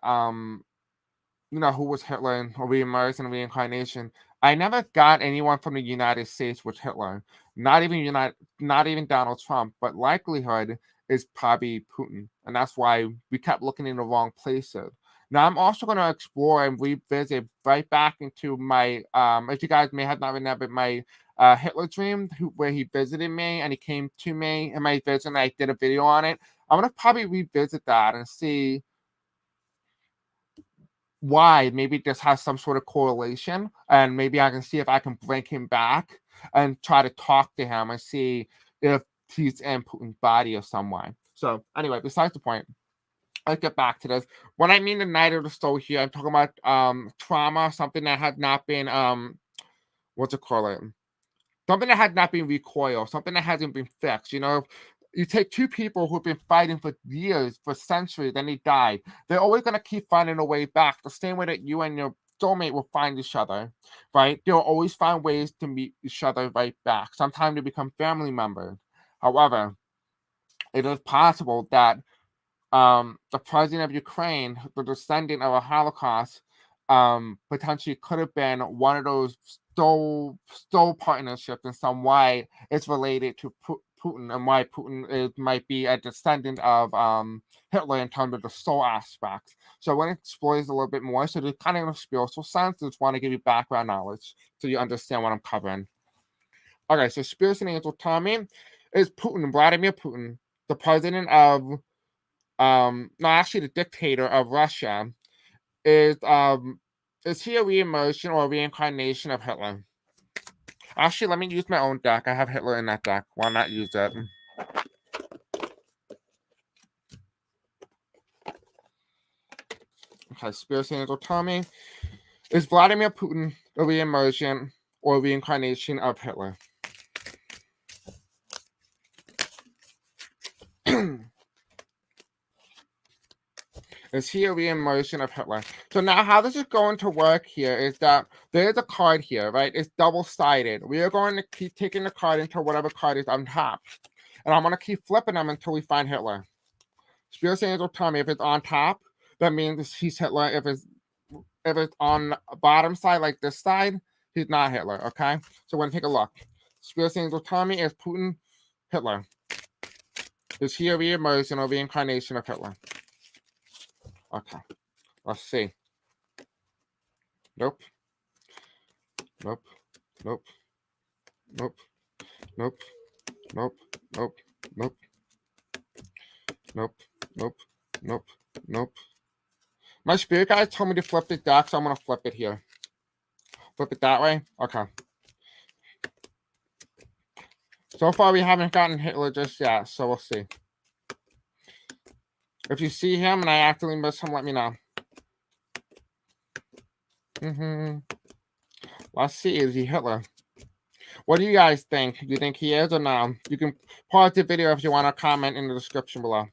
who was Hitler and reemergence and reincarnation, I never got anyone from the United States with Hitler. Not even Donald Trump, but likelihood is probably Putin. And that's why we kept looking in the wrong places. Now I'm also going to explore and revisit right back into my if you guys may have not remembered my Hitler dream where he visited me and he came to me in my visit and I did a video on it. I'm going to probably revisit that and see why maybe this has some sort of correlation, and maybe I can see if I can bring him back and try to talk to him and see if he's in Putin's body or some way. So anyway, besides the point, let's get back to this. When I mean the night of the soul here, I'm talking about trauma, something that had not been what's it called? Something that had not been recoiled, something that hasn't been fixed. You know, you take two people who've been fighting for years, for centuries, then they died. They're always going to keep finding a way back, the same way that you and your soulmate will find each other, right? They'll always find ways to meet each other right back. Sometimes they become family members. However, it is possible that the president of Ukraine, the descendant of a Holocaust, potentially could have been one of those stole partnerships in some way. It's related to Putin, and why Putin might be a descendant of Hitler in terms of the soul aspects. So I want to explore this a little bit more. So there's kind of in a spiritual sense, I just want to give you background knowledge so you understand what I'm covering. Okay, so spirits and angels tell me is Putin, Vladimir Putin, the president of no, actually the dictator of Russia, is he a reemergence or a reincarnation of Hitler? Actually, let me use my own deck. I have Hitler in that deck. Why not use it? Okay, Spirit Angel tell me, is Vladimir Putin a reemergence or a reincarnation of Hitler? Is he a reemergence of Hitler? So now how this is going to work here is that there's a card here, right? It's double-sided. We are going to keep taking the card until whatever card is on top. And I'm going to keep flipping them until we find Hitler. Spirit Angel will tell me if it's on top, that means he's Hitler. If it's on the bottom side, like this side, he's not Hitler, okay? So we're going to take a look. Spirit Angel will tell me, is Putin Hitler? Is he a reemergence or reincarnation of Hitler? Okay, let's see. Nope. Nope. Nope. Nope. Nope. Nope. Nope. Nope. Nope. Nope. Nope. Nope. My spirit guys told me to flip the deck, so I'm going to flip it here. Flip it that way? Okay. So far, we haven't gotten Hitler just yet, so we'll see. If you see him and I accidentally miss him, let me know. Let's see, is he Hitler? What do you guys think? Do you think he is or no? You can pause the video if you want to comment in the description below.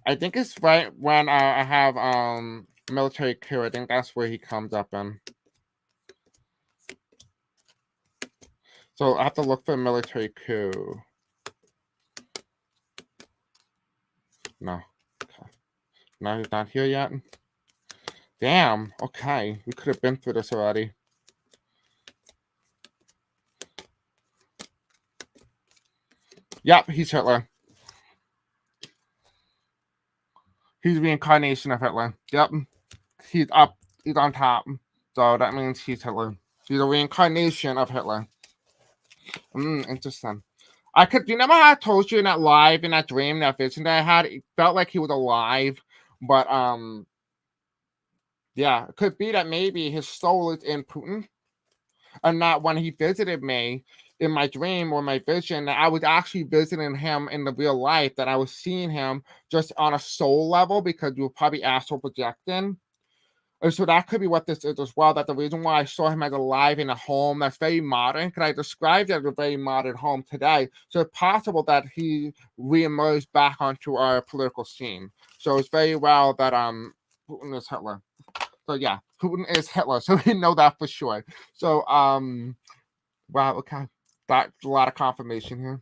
I think it's right when I have military coup. I think that's where he comes up in. So I have to look for a military coup. No. Okay. No, he's not here yet. Damn. Okay. We could have been through this already. Yep, he's Hitler. He's reincarnation of Hitler. Yep. He's up. He's on top. So that means he's Hitler. He's a reincarnation of Hitler. Interesting. You remember how I told you in that live, in that dream, that vision that I had? It felt like he was alive, but yeah, it could be that maybe his soul is in Putin, and not when he visited me in my dream or my vision, that I was actually visiting him in the real life, that I was seeing him just on a soul level because you were probably astral projecting. And so that could be what this is as well, that the reason why I saw him as alive in a home that's very modern, because I described it as a very modern home today. So it's possible that he reemerged back onto our political scene. So it's very well that Putin is Hitler. So yeah, Putin is Hitler. So we know that for sure. So wow, okay. That's a lot of confirmation here.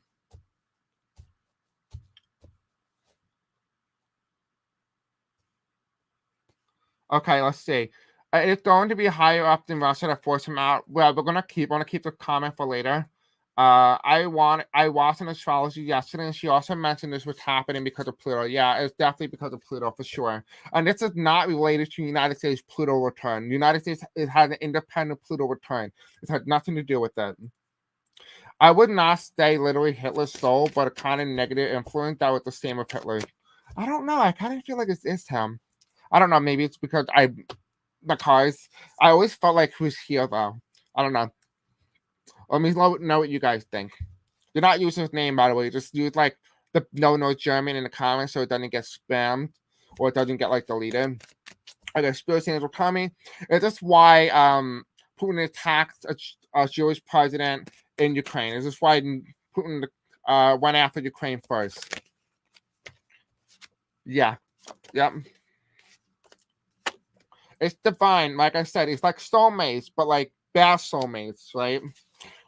Okay, let's see. It's going to be higher up than Russia to force him out. Well, we're gonna keep the comment for later. I watched an astrology yesterday, and she also mentioned this was happening because of Pluto. Yeah, it's definitely because of Pluto for sure. And this is not related to United States Pluto return. The United States has an independent Pluto return. It has nothing to do with that. I would not say literally Hitler's soul, but a kind of negative influence that was the same with Hitler. I don't know. I kind of feel like it's him. I don't know. Maybe it's because the cars. I always felt like he was here though. I don't know. Let me know what you guys think. Do not use his name, by the way. Just use like the no German in the comments so it doesn't get spammed or it doesn't get like deleted. Okay, conspiracy theories were coming. Is this why Putin attacked a Jewish president in Ukraine? Is this why Putin went after Ukraine first? Yeah. Yep. It's divine. Like I said, it's like soulmates, but like bad soulmates, right?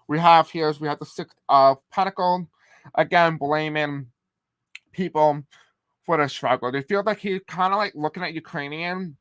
We have the Six of Pentacles. Again, blaming people for the struggle. They feel like he's kind of like looking at Ukrainian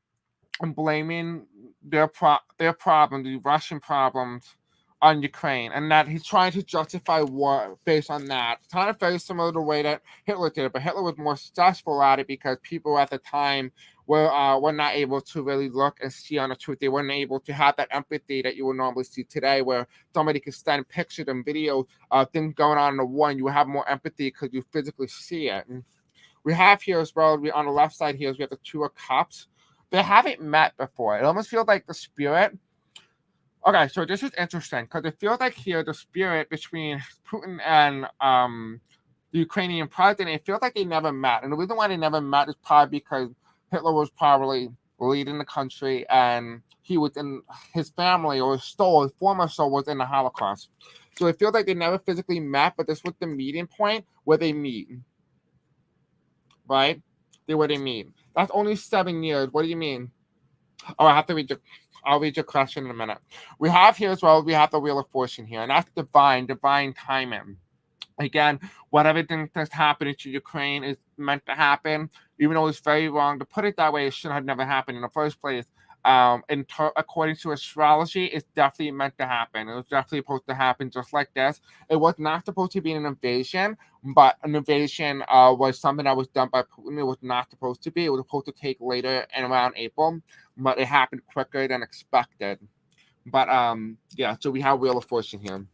and blaming their problems, the Russian problems, on Ukraine, and that he's trying to justify war based on that. It's kind of very similar to the way that Hitler did it, but Hitler was more successful at it because people at the time were not able to really look and see on the truth. They weren't able to have that empathy that you would normally see today, where somebody can stand pictures and videos of things going on in the war, and you have more empathy because you physically see it. And we have here as well, on the left side here, we have the Two of Cups. They haven't met before. It almost feels like the spirit. Okay, so this is interesting because it feels like here the spirit between Putin and the Ukrainian president, it feels like they never met. And the reason why they never met is probably because Hitler was probably leading the country and he was in his family or his former soul was in the Holocaust. So it feels like they never physically met, but this was the meeting point where they meet. Right? Where they meet. That's only 7 years. What do you mean? Oh, I'll read your question in a minute. We have here as well, we have the Wheel of Fortune here, and that's divine timing. Again, what everything that's happening to Ukraine is meant to happen, even though it's very wrong to put it that way, it should have never happened in the first place. According to astrology, it's definitely meant to happen. It was definitely supposed to happen just like this. It was not supposed to be an invasion, but an invasion was something that was done by Putin. It was not supposed to be. It was supposed to take later and around April, but it happened quicker than expected. But yeah, so we have Wheel of Fortune here.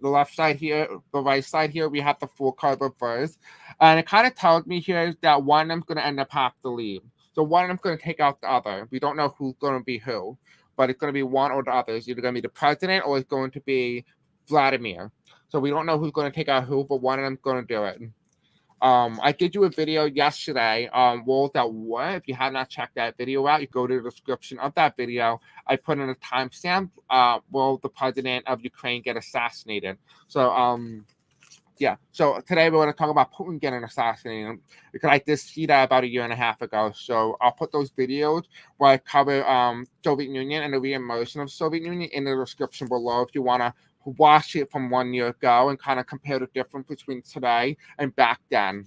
The left side here, the right side here, we have the Fool card reversed. And it kind of tells me here that one of them's going to end up have to leave. So one of them's going to take out the other. We don't know who's going to be who, but it's going to be one or the other. It's either going to be the president or it's going to be Vladimir. So we don't know who's going to take out who, but one of them's going to do it. I did do a video yesterday on World at War. If you have not checked that video out, you go to the description of that video. I put in a timestamp. Will the president of Ukraine get assassinated? So yeah. So today we're going to talk about Putin getting assassinated because I did see that about 1.5 years ago. So I'll put those videos where I cover Soviet Union and the reemergence of Soviet Union in the description below if you want to watch it from 1 year ago and kind of compare the difference between today and back then.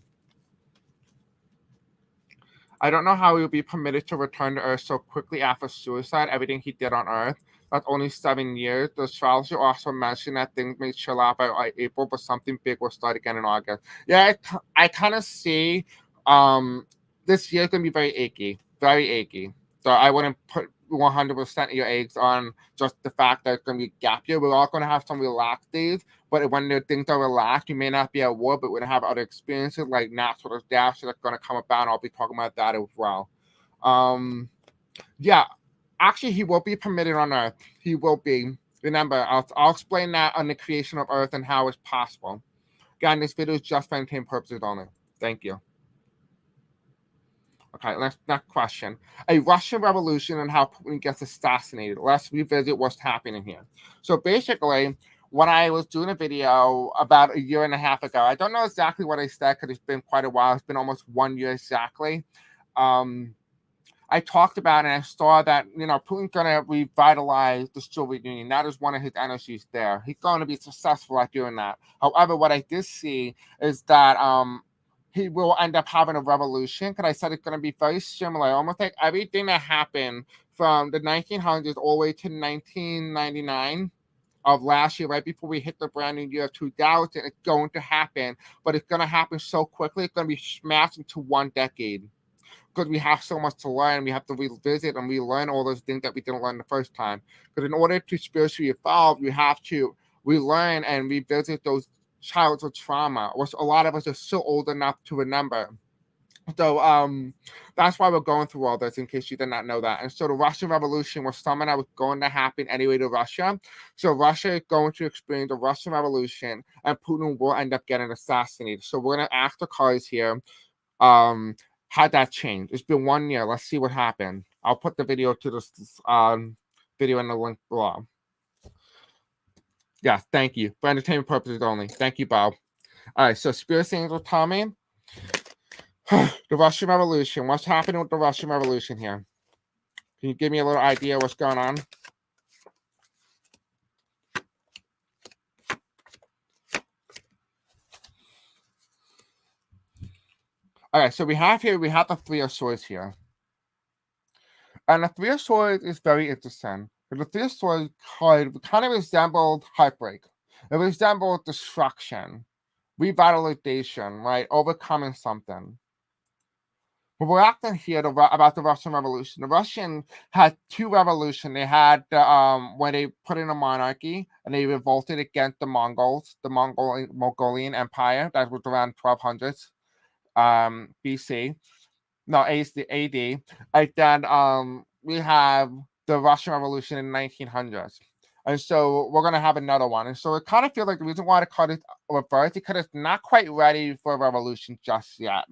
I don't know how he will be permitted to return to Earth so quickly after suicide, everything he did on Earth. That's only 7 years. The astrologer also mentioned that things may chill out by April, but something big will start again in August. Yeah, I kind of see this year is going to be very achy. So I wouldn't put 100% of your eggs on just the fact that it's going to be a gap year. We're all going to have some relaxed days, but when the things are relaxed, you may not be at war, but we're going to have other experiences like natural disasters that's going to come about. And I'll be talking about that as well. Yeah, actually, he will be permitted on Earth. He will be. Remember, I'll explain that on the creation of Earth and how it's possible. Again, this video is just for entertainment purposes only. Thank you. Okay, next question. A Russian revolution and how Putin gets assassinated. Let's revisit what's happening here. So basically, when I was doing a video about 1.5 years ago, I don't know exactly what I said because it's been quite a while. It's been almost 1 year exactly. I talked about and I saw that, Putin's going to revitalize the Soviet Union. That is one of his energies there. He's going to be successful at doing that. However, what I did see is that he will end up having a revolution because I said it's going to be very similar, almost like everything that happened from the 1900s all the way to 1999 of last year, right before we hit the brand new year of 2000. It's going to happen, but it's going to happen so quickly. It's going to be smashed into 1 decade because we have so much to learn. We have to revisit and relearn all those things that we didn't learn the first time. Because in order to spiritually evolve, you have to relearn and revisit those childhood trauma, which a lot of us are so old enough to remember. So that's why we're going through all this, in case you did not know that. And so the Russian Revolution was something that was going to happen anyway to Russia. So Russia is going to experience the Russian Revolution, and Putin will end up getting assassinated. So we're gonna ask the cards here. How'd that change? It's been 1 year. Let's see what happened. I'll put the video to this video in the link below. Yeah, thank you. For entertainment purposes only. Thank you, Bob. All right, so Spirit Angel tell me the Russian Revolution. What's happening with the Russian Revolution here? Can you give me a little idea what's going on? All right, so we have the Three of Swords here. And the Three of Swords is very interesting. The Three of Swords kind of resembled heartbreak. It resembled destruction, revitalization, right? Overcoming something. But we're acting here about the Russian Revolution. The Russians had two revolutions. They had when they put in a monarchy and they revolted against the Mongols, the Mongolian Empire that was around 1200s BC. No, AD. And then we have the Russian Revolution in 1900s. And so we're going to have another one. And so it kind of feels like the reason why the card is reversed is because it's not quite ready for a revolution just yet.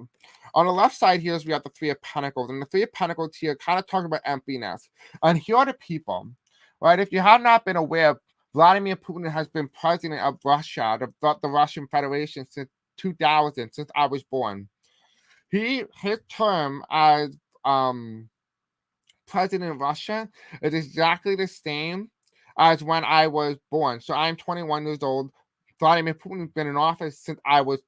On the left side here is we have the Three of Pentacles. And the Three of Pentacles here kind of talking about emptiness. And here are the people, right? If you have not been aware, Vladimir Putin has been president of Russia, the Russian Federation, since 2000, since I was born. His term as president of Russia is exactly the same as when I was born. So I'm 21 years old. Vladimir Putin's been in office since I was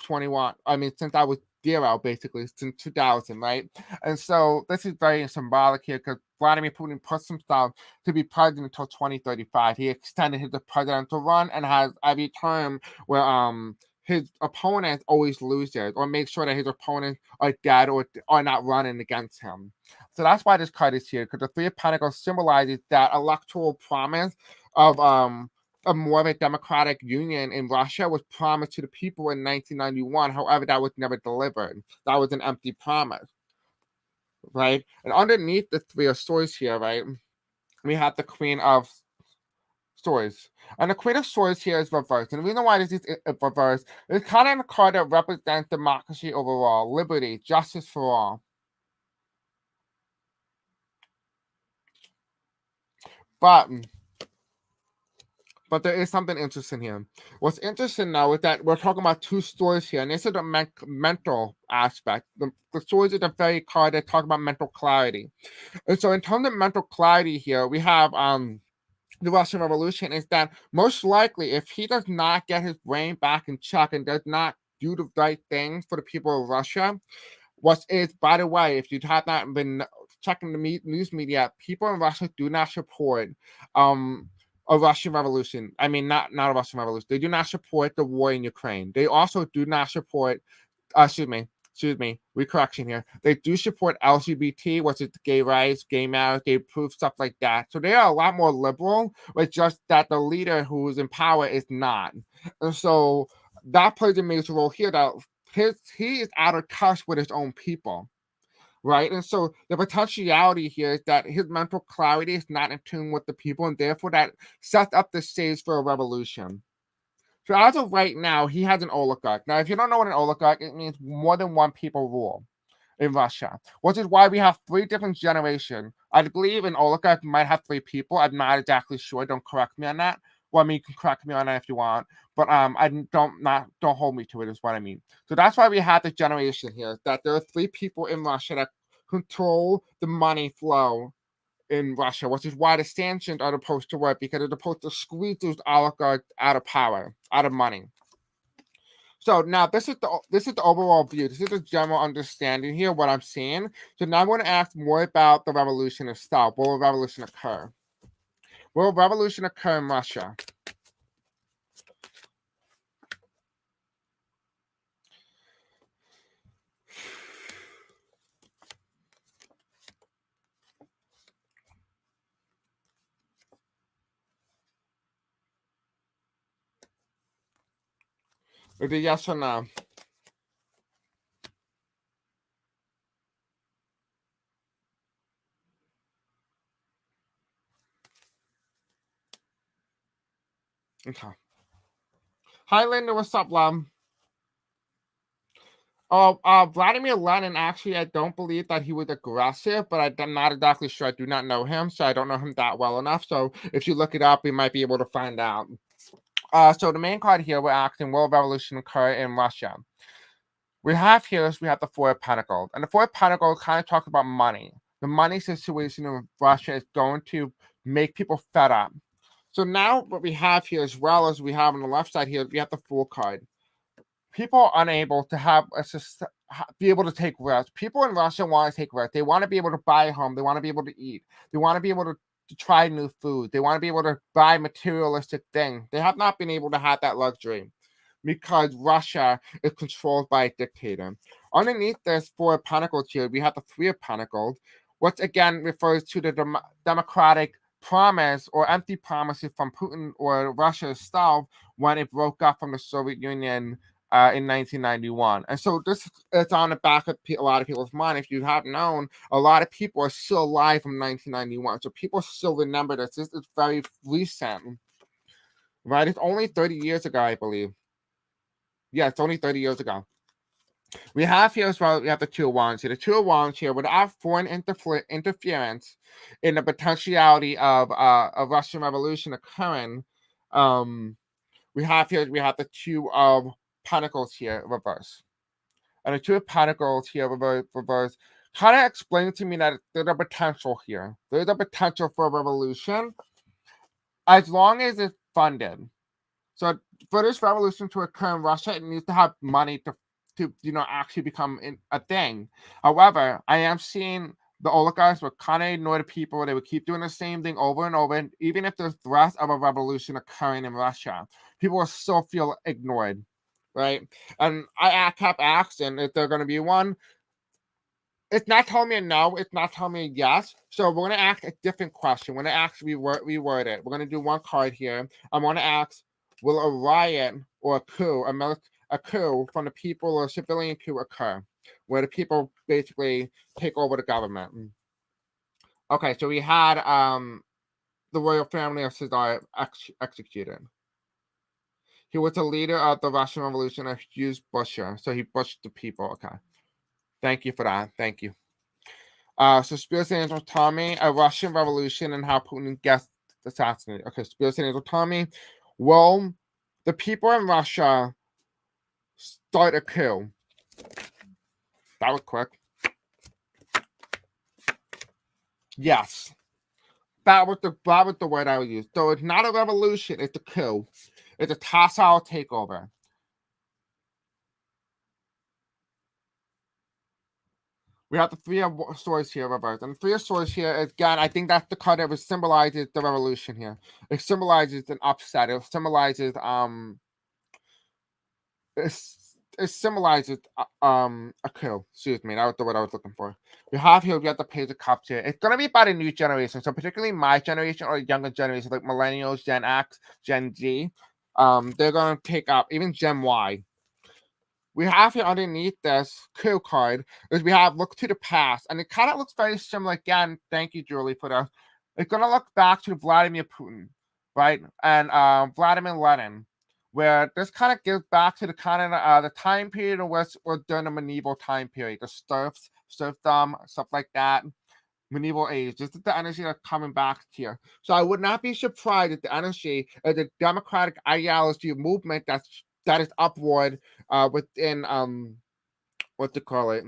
21. I mean, since I was 0, basically, since 2000, right? And so this is very symbolic here because Vladimir Putin puts himself to be president until 2035. He extended his presidential run and has every term where his opponents always loses, or make sure that his opponents are dead or are not running against him. So that's why this card is here, because the Three of Pentacles symbolizes that electoral promise of a more of a democratic union in Russia was promised to the people in 1991. However, that was never delivered. That was an empty promise, right? And underneath the Three of Swords here, right, we have the Queen of Swords. And the Queen of Swords here is reversed. And the reason why this is reversed is kind of a card that represents democracy overall, liberty, justice for all. But there is something interesting here. What's interesting now is that we're talking about two swords here, and this is the mental aspect. The swords is a very card that talks about mental clarity. And so in terms of mental clarity here, we have the Russian Revolution is that most likely if he does not get his brain back in check and does not do the right things for the people of Russia, what is, by the way, if you have not been checking the news media, people in Russia do not support a Russian revolution. I mean, not a Russian revolution. They do not support the war in Ukraine. They also do not support, excuse me, recorrection here. They do support LGBT, which is gay rights, gay marriage, gay proof, stuff like that. So they are a lot more liberal, but just that the leader who is in power is not. And so that plays a major role here, that he is out of touch with his own people. Right. And so the potentiality here is that his mental clarity is not in tune with the people, and therefore that sets up the stage for a revolution. So as of right now, he has an oligarch. Now, if you don't know what an oligarch, it means more than one people rule in Russia, which is why we have 3 different generations. I believe an oligarch might have 3 people. I'm not exactly sure. Don't correct me on that. Well, I mean, you can correct me on that if you want, but I don't hold me to it, is what I mean. So that's why we have the generation here, that there are 3 people in Russia that control the money flow in Russia, which is why the sanctions are supposed to work, because they're supposed to squeeze those oligarchs out of power, out of money. So now this is the overall view. This is the general understanding here, what I'm seeing. So now I'm going to ask more about the revolution itself. Will a revolution occur? Will a revolution occur in Russia? Is it yes or no? Okay. Hi, Linda. What's up, love? Oh, Vladimir Lenin, actually, I don't believe that he was aggressive, but I'm not exactly sure. I do not know him, so I don't know him that well enough. So if you look it up, we might be able to find out. So the main card here, we're asking, will a revolution occur in Russia? We have here is we have the Four of Pentacles, and the Four of Pentacles kind of talk about money. The money situation in Russia is going to make people fed up. So now what we have here, as well as we have on the left side here, we have the Fool card. People are unable to be able to take risks. People in Russia want to take risks. They want to be able to buy a home. They want to be able to eat. They want to be able to try new food. They want to be able to buy materialistic things. They have not been able to have that luxury because Russia is controlled by a dictator. Underneath this Four of Pentacles here, we have the Three of Pentacles, which again refers to the democratic promise or empty promises from Putin or Russia itself when it broke up from the Soviet Union in 1991. And so this is on the back of a lot of people's mind. If you have known, a lot of people are still alive from 1991. So people still remember this. This is very recent, right? It's only 30 years ago, I believe. Yeah, it's only 30 years ago. We have here as well, we have the Two of Wands here. The Two of Wands here, without foreign interference in the potentiality of a Russian Revolution occurring, we have the Two of Pentacles here reverse. And the Two of Pentacles here reverse kind of explain to me that there's a potential here. There's a potential for a revolution as long as it's funded. So for this revolution to occur in Russia, it needs to have money to actually become a thing. However, I am seeing the oligarchs would kind of ignore the people. They would keep doing the same thing over and over. And even if there's threats of a revolution occurring in Russia, people will still feel ignored, right? And I kept asking if there's going to be one. It's not telling me a no. It's not telling me a yes. So we're going to ask a different question. We're going to ask reword it. We're going to do one card here. I'm going to ask, will a riot or a coup, a coup from the people or a civilian coup occur, where the people basically take over the government? Okay, so we had the royal family of Cesar executed. He was the leader of the Russian Revolution, a huge busher. So he bushed the people. Okay. Thank you for that. Thank you. So Spirit Angel Tommy, a Russian Revolution and how Putin gets assassinated. Okay, Spirit Angel Tommy, will the people in Russia start a coup? That was quick. Yes. That was the word I would use. So it's not a revolution, it's a coup. It's a docile takeover. We have the Three of Swords here reversed. And the Three of Swords here, again, I think that's the card that symbolizes the revolution here. It symbolizes an upset. It symbolizes it symbolizes a coup. Excuse me, that was the word I was looking for. We have the Page of Cups here. It's gonna be about a new generation, so particularly my generation or younger generation, like millennials, Gen X, Gen Z. They're gonna take up even Gen Y. We have here underneath this coup card is we have look to the past, and it kind of looks very similar. Again, thank you, Julie, for that. It's gonna look back to Vladimir Putin, right, and Vladimir Lenin, where this kind of gives back to the kind of the time period in which was during the medieval time period, the serfdom, stuff like that. Medieval age. This is the energy that's coming back here. So I would not be surprised if the energy of the democratic ideology movement that is upward within what to call it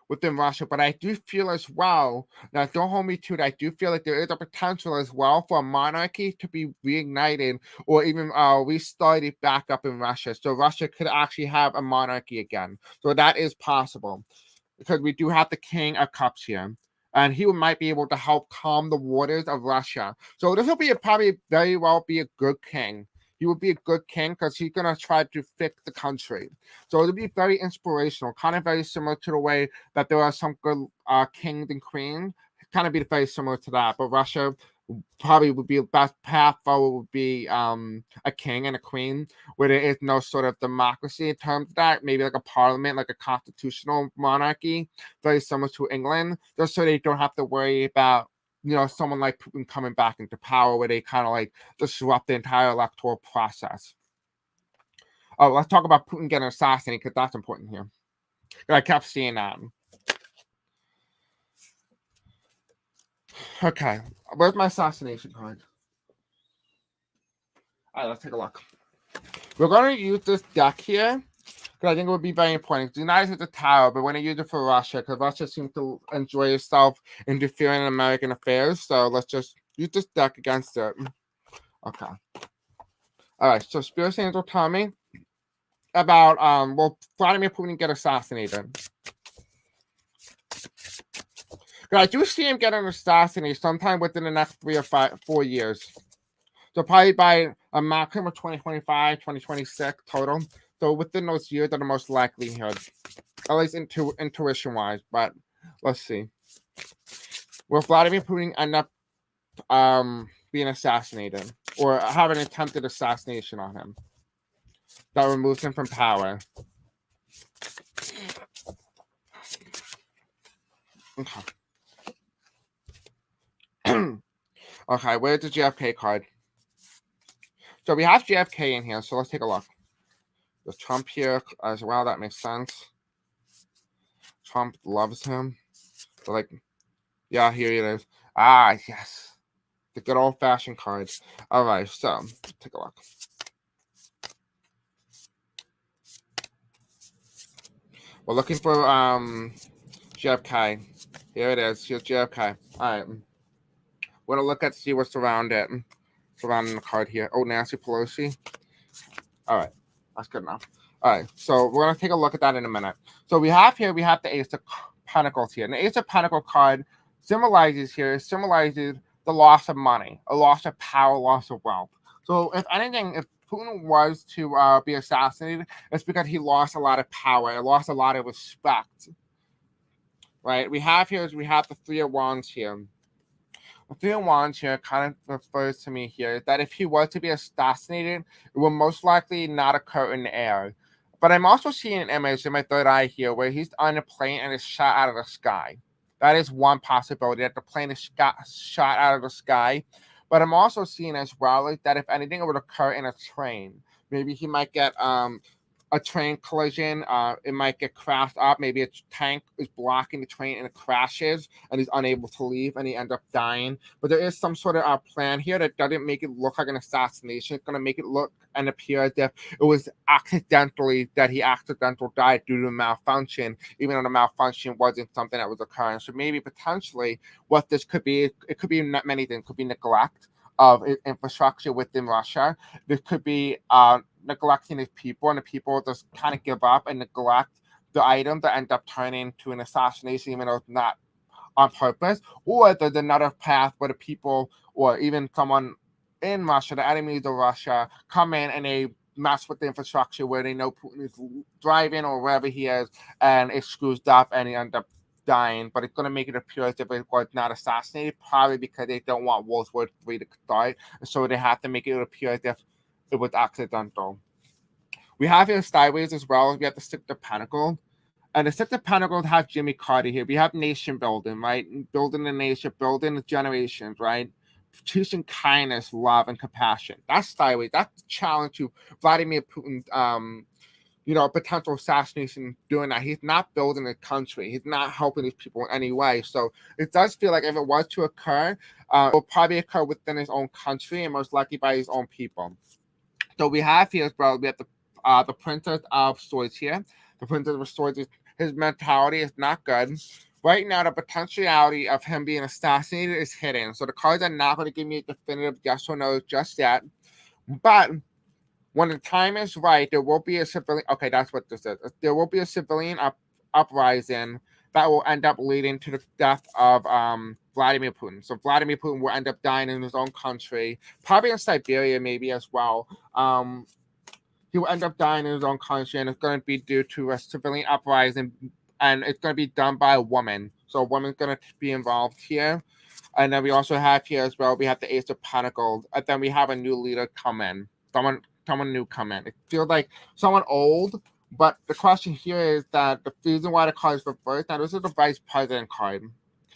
within Russia. But I do feel as well, now don't hold me to it, I do feel like there is a potential as well for a monarchy to be reignited or even restarted back up in Russia. So Russia could actually have a monarchy again. So that is possible because we do have the King of Cups here. And he might be able to help calm the waters of Russia. So this will be probably very well be a good king. He would be a good king because he's going to try to fix the country. So it'll be very inspirational, kind of very similar to the way that there are some good kings and queens. Kind of be very similar to that. But Russia probably would be the best path forward would be a king and a queen where there is no sort of democracy in terms of that, maybe like a parliament, like a constitutional monarchy, very similar to England, just so they don't have to worry about someone like Putin coming back into power where they kind of like disrupt the entire electoral process. Oh, let's talk about Putin getting assassinated because that's important here. I kept seeing that. Okay, where's my assassination card? All right, let's take a look. We're going to use this deck here because I think it would be very important. Do not use the tower, but we're going to use it for Russia because Russia seems to enjoy itself interfering in American affairs. So let's just use this deck against it. Okay. All right, so Spirit Angel tell me about Vladimir Putin get assassinated. I do see him getting assassinated sometime within the next 3 or 4 years. So probably by a maximum of 2025, 2026 total. So within those years are the most likelihood, at least intuition-wise. But let's see. Will Vladimir Putin end up being assassinated or have an attempted assassination on him that removes him from power? Okay. Okay, where's the JFK card? So we have JFK in here, so let's take a look. There's Trump here as well, that makes sense. Trump loves him. So like, yeah, here it is. Ah, yes. The good old-fashioned cards. All right, so take a look. We're looking for JFK. Here it is. Here's JFK. All right. We're going to look at see what's around it. Surrounding the card here. Oh, Nancy Pelosi. All right. That's good enough. All right. So we're going to take a look at that in a minute. So we have the Ace of Pentacles here. And the Ace of Pentacles card symbolizes the loss of money, a loss of power, loss of wealth. So if anything, if Putin was to be assassinated, it's because he lost a lot of power. He lost a lot of respect. Right? We have the Three of Wands here. The Three of Wands here kind of refers to me here that if he was to be assassinated, it will most likely not occur in the air. But I'm also seeing an image in my third eye here where he's on a plane and is shot out of the sky. That is one possibility, that the plane is shot out of the sky. But I'm also seeing as well that if anything, it would occur in a train. Maybe he might get a train collision. It might get crashed up. Maybe a tank is blocking the train and it crashes and he's unable to leave and he ends up dying. But there is some sort of plan here that doesn't make it look like an assassination. It's going to make it look and appear as if it was accidentally that he accidentally died due to malfunction, even though the malfunction wasn't something that was occurring. So maybe potentially what this could be, it could be many things. It could be neglect of infrastructure within Russia. This could be neglecting his people, and the people just kind of give up and neglect the item that end up turning to an assassination, even though it's not on purpose. Or there's another path where the people, or even someone in Russia, the enemies of Russia, come in and they mess with the infrastructure where they know Putin is driving or wherever he is, and it screws up and he ends up dying. But it's going to make it appear as if it was not assassinated, probably because they don't want World War III to start, so they have to make it appear as if it was accidental. We have here sideways as well. We have the Six of Pentacles. And the Six of Pentacles have Jimmy Carter here. We have nation building, right? Building the nation, building the generations, right? Choosing kindness, love, and compassion. That's sideways. That's the challenge to Vladimir Putin's potential assassination doing that. He's not building a country. He's not helping these people in any way. So it does feel like if it was to occur, it will probably occur within his own country and most likely by his own people. So we have here as well, we have the Princess of Swords here. The Princess of Swords, his mentality is not good. Right now, the potentiality of him being assassinated is hidden. So the cards are not going to give me a definitive yes or no just yet. But when the time is right, there will be a civilian. Okay, that's what this is. There will be a civilian uprising that will end up leading to the death of Vladimir Putin. So Vladimir Putin will end up dying in his own country, probably in Siberia maybe as well. He will end up dying in his own country, and it's going to be due to a civilian uprising, and it's going to be done by a woman. So a woman's going to be involved here. And then we also have here as well, we have the Ace of Pentacles, and then we have a new leader come in. Someone new come in. It feels like someone old, but the question here is that the reason why the card is reversed, now this is the Vice President card.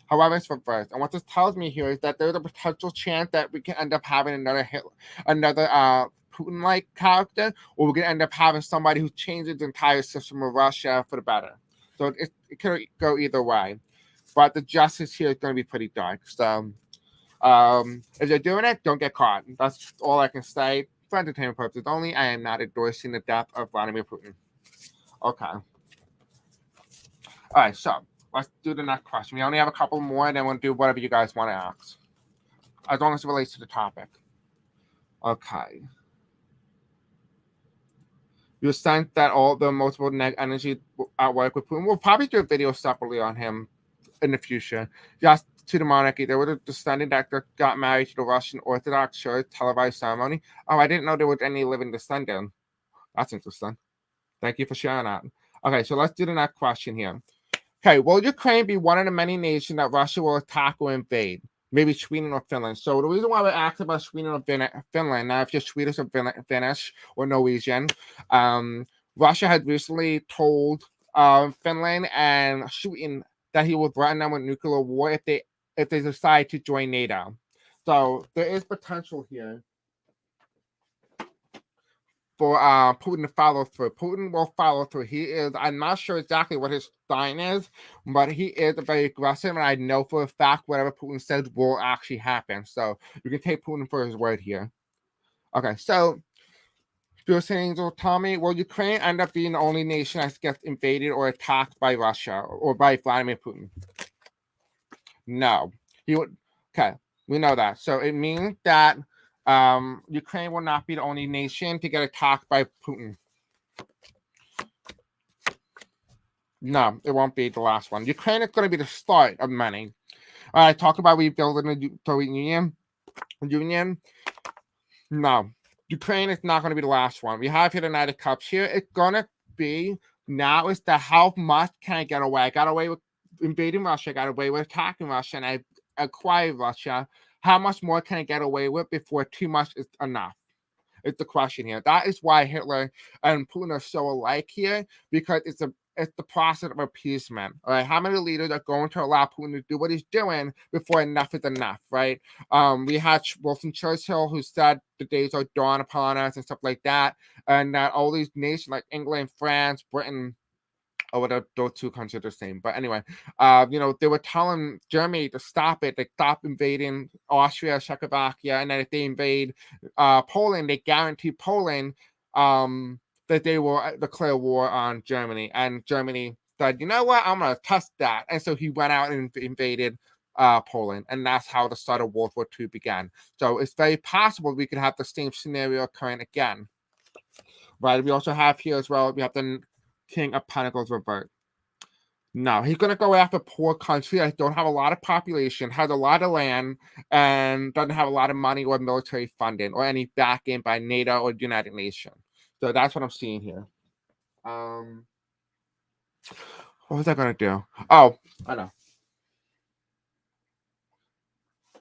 However, it's reversed. And what this tells me here is that there's a potential chance that we can end up having another Putin-like character, or we're going to end up having somebody who changes the entire system of Russia for the better. So it could go either way. But the justice here is going to be pretty dark. So if they're doing it, don't get caught. That's all I can say. For entertainment purposes only, I am not endorsing the death of Vladimir Putin. Okay. All right, so let's do the next question. We only have a couple more, and then we'll do whatever you guys want to ask, as long as it relates to the topic. Okay. You sense that all the multiple neg energy at work with Putin. We'll probably do a video separately on him in the future. Just to the monarchy, there was a descendant that got married to the Russian Orthodox Church televised ceremony. Oh, I didn't know there was any living descendant. That's interesting. Thank you for sharing that. Okay, so let's do the next question here. Okay, will Ukraine be one of the many nations that Russia will attack or invade? Maybe Sweden or Finland. So the reason why we're asking about Sweden or Finland, now if you're Swedish or Finnish or Norwegian, Russia had recently told Finland and Sweden that he would threaten them with nuclear war if they decide to join NATO. So there is potential here for Putin to follow through. Putin will follow through. I'm not sure exactly what his sign is, but he is very aggressive, and I know for a fact whatever Putin says will actually happen. So you can take Putin for his word here. Okay, so Spirit Angel, tell me, will Ukraine end up being the only nation that gets invaded or attacked by Russia or by Vladimir Putin? No. He would. Okay, we know that. So it means that Ukraine will not be the only nation to get attacked by Putin. No, it won't be the last one. Ukraine is going to be the start of many. All right, talk about rebuilding the Soviet Union. No, Ukraine is not going to be the last one. We have here the United Cups here. It's going to be now is the how much can I get away? I got away with invading Russia. I got away with attacking Russia, and I acquired Russia. How much more can I get away with before too much is enough? It's the question here. That is why Hitler and Putin are so alike here, because it's the process of appeasement. All right, how many leaders are going to allow Putin to do what he's doing before enough is enough? Right? We had Winston Churchill who said the days are dawn upon us and stuff like that, and that all these nations like England, France, Britain. Oh, those two countries are the same. But anyway, they were telling Germany to stop it. They stop invading Austria, Czechoslovakia, and then if they invade Poland, they guarantee Poland that they will declare war on Germany. And Germany said, you know what, I'm going to test that. And so he went out and invaded Poland. And that's how the start of World War II began. So it's very possible we could have the same scenario occurring again. Right? We also have here as well, we have the King of Pentacles revert. No, he's going to go after poor country that don't have a lot of population, has a lot of land, and doesn't have a lot of money or military funding or any backing by NATO or the United Nations. So that's what I'm seeing here. What was I going to do? Oh, I know.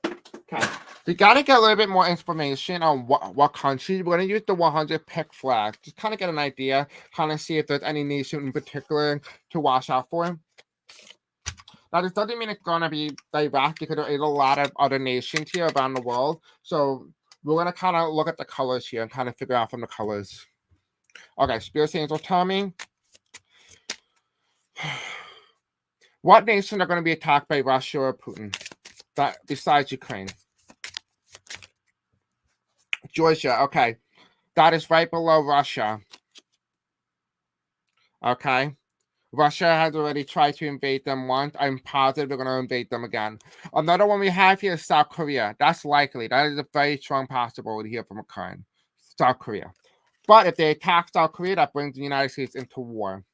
Okay. You got to get a little bit more information on what country. We're going to use the 100 pick flag. Just kind of get an idea, kind of see if there's any nation in particular to watch out for. Now, this doesn't mean it's going to be direct because there is a lot of other nations here around the world. So we're going to kind of look at the colors here and kind of figure out from the colors. Okay, Spirit Angel, tell me. What nations are going to be attacked by Russia or Putin besides Ukraine? Georgia, okay. That is right below Russia. Okay. Russia has already tried to invade them once. I'm positive they're going to invade them again. Another one we have here is South Korea. That's likely. That is a very strong possibility here from occurring. South Korea. But if they attack South Korea, that brings the United States into war.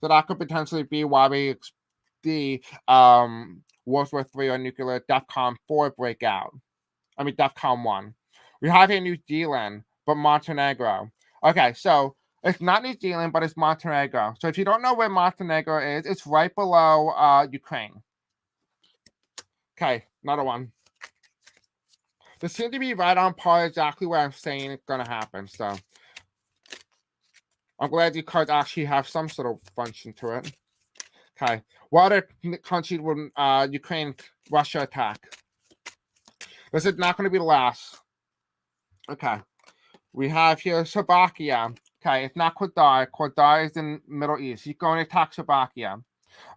So that could potentially be why we see World War III or nuclear DEFCON 4 breakout. I mean, DEFCON 1. We have here New Zealand, but Montenegro. Okay, so it's not New Zealand, but it's Montenegro. So if you don't know where Montenegro is, it's right below Ukraine. Okay, another one. This seems to be right on par exactly what I'm saying is going to happen. So I'm glad these cards actually have some sort of function to it. Okay. What other country would Ukraine, Russia attack? This is not going to be the last. Okay. We have here Slovakia. Okay, it's not Qatar. Qatar is in Middle East. He's going to attack Slovakia.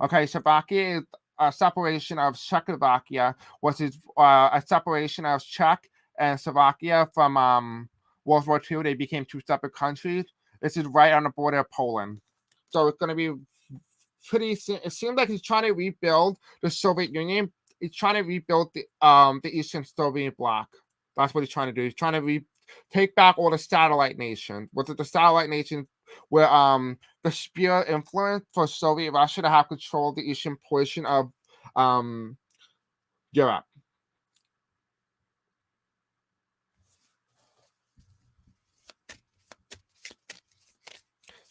Okay, Slovakia is a separation of Czechoslovakia, which is a separation of Czech and Slovakia from World War II. They became two separate countries. This is right on the border of Poland. So it's going to be pretty. It seems like he's trying to rebuild the Soviet Union. He's trying to rebuild the Eastern Soviet bloc. That's what he's trying to do. He's trying to take back all the satellite nations. Was it the satellite nations where the sphere of influence for Soviet Russia to have control of the eastern portion of Europe?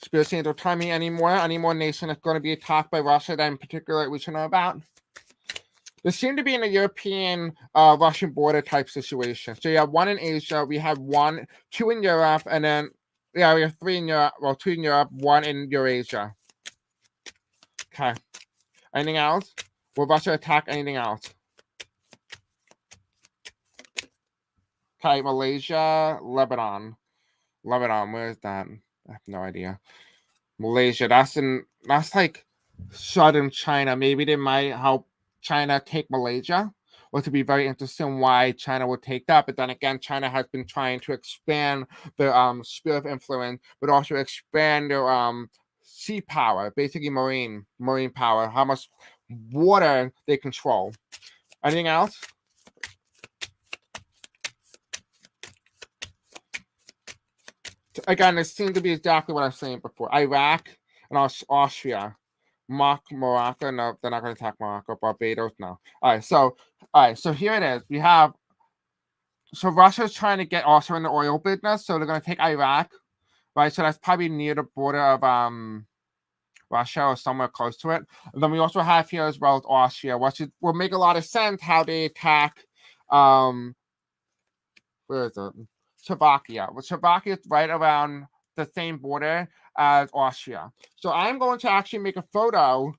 Sphere don't tell me any more nation that's going to be attacked by Russia that in particular we should know about. There seem to be in a European Russian border type situation. So you have one in Asia, we have two in Europe, and then we have three in Europe, well, two in Europe, one in Eurasia. Okay. Anything else? Will Russia attack anything else? Okay, Malaysia, Lebanon. Lebanon, where is that? I have no idea. Malaysia, that's like southern China. Maybe they might help China take Malaysia, which would be very interesting why China would take that. But then again, China has been trying to expand their sphere of influence, but also expand their sea power, basically marine power, how much water they control. Anything else? Again, it seems to be exactly what I was saying before. Iraq and Austria. Morocco, no, they're not going to attack Morocco. Barbados, no. All right, so here it is. We have, so Russia's trying to get also in the oil business, so they're going to take Iraq, right? So that's probably near the border of Russia or somewhere close to it. And then we also have here as well as Austria, which will make a lot of sense how they attack, where is it? Slovakia. Well, Slovakia is right around the same border as Austria. So I'm going to actually make a photo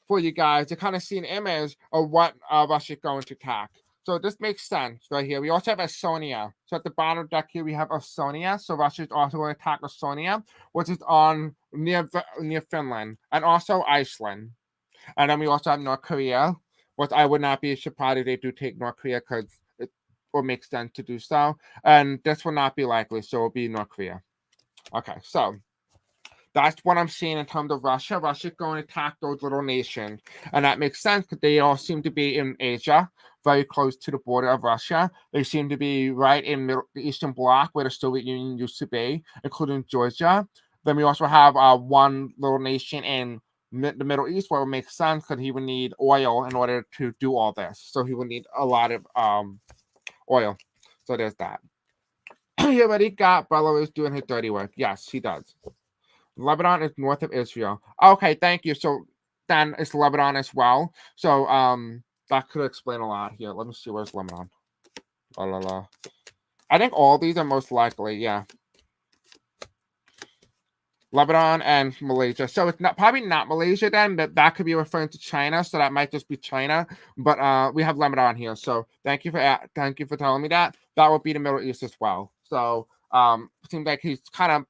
for you guys to kind of see an image of what Russia is going to attack. So this makes sense right here. We also have Estonia. So at the bottom deck here, we have Estonia. So Russia is also going to attack Estonia, which is on near Finland, and also Iceland. And then we also have North Korea, which I would not be surprised if they do take North Korea because it will make sense to do so. And this will not be likely, so it will be North Korea. Okay, so that's what I'm seeing in terms of Russia. Russia's going to attack those little nations. And that makes sense because they all seem to be in Asia, very close to the border of Russia. They seem to be right in the Eastern Bloc where the Soviet Union used to be, including Georgia. Then we also have one little nation in the Middle East where it makes sense because he would need oil in order to do all this. So he would need a lot of oil. So there's that. He already got Belarus doing his dirty work. Yes, he does. Lebanon is north of Israel. Okay, thank you. So then it's Lebanon as well. So that could explain a lot here. Let me see where's Lebanon. I think all these are most likely, yeah. Lebanon and Malaysia. So it's probably not Malaysia then, but that could be referring to China. So that might just be China. But we have Lebanon here. So thank you for telling me that. That would be the Middle East as well. So it seems like he's kind of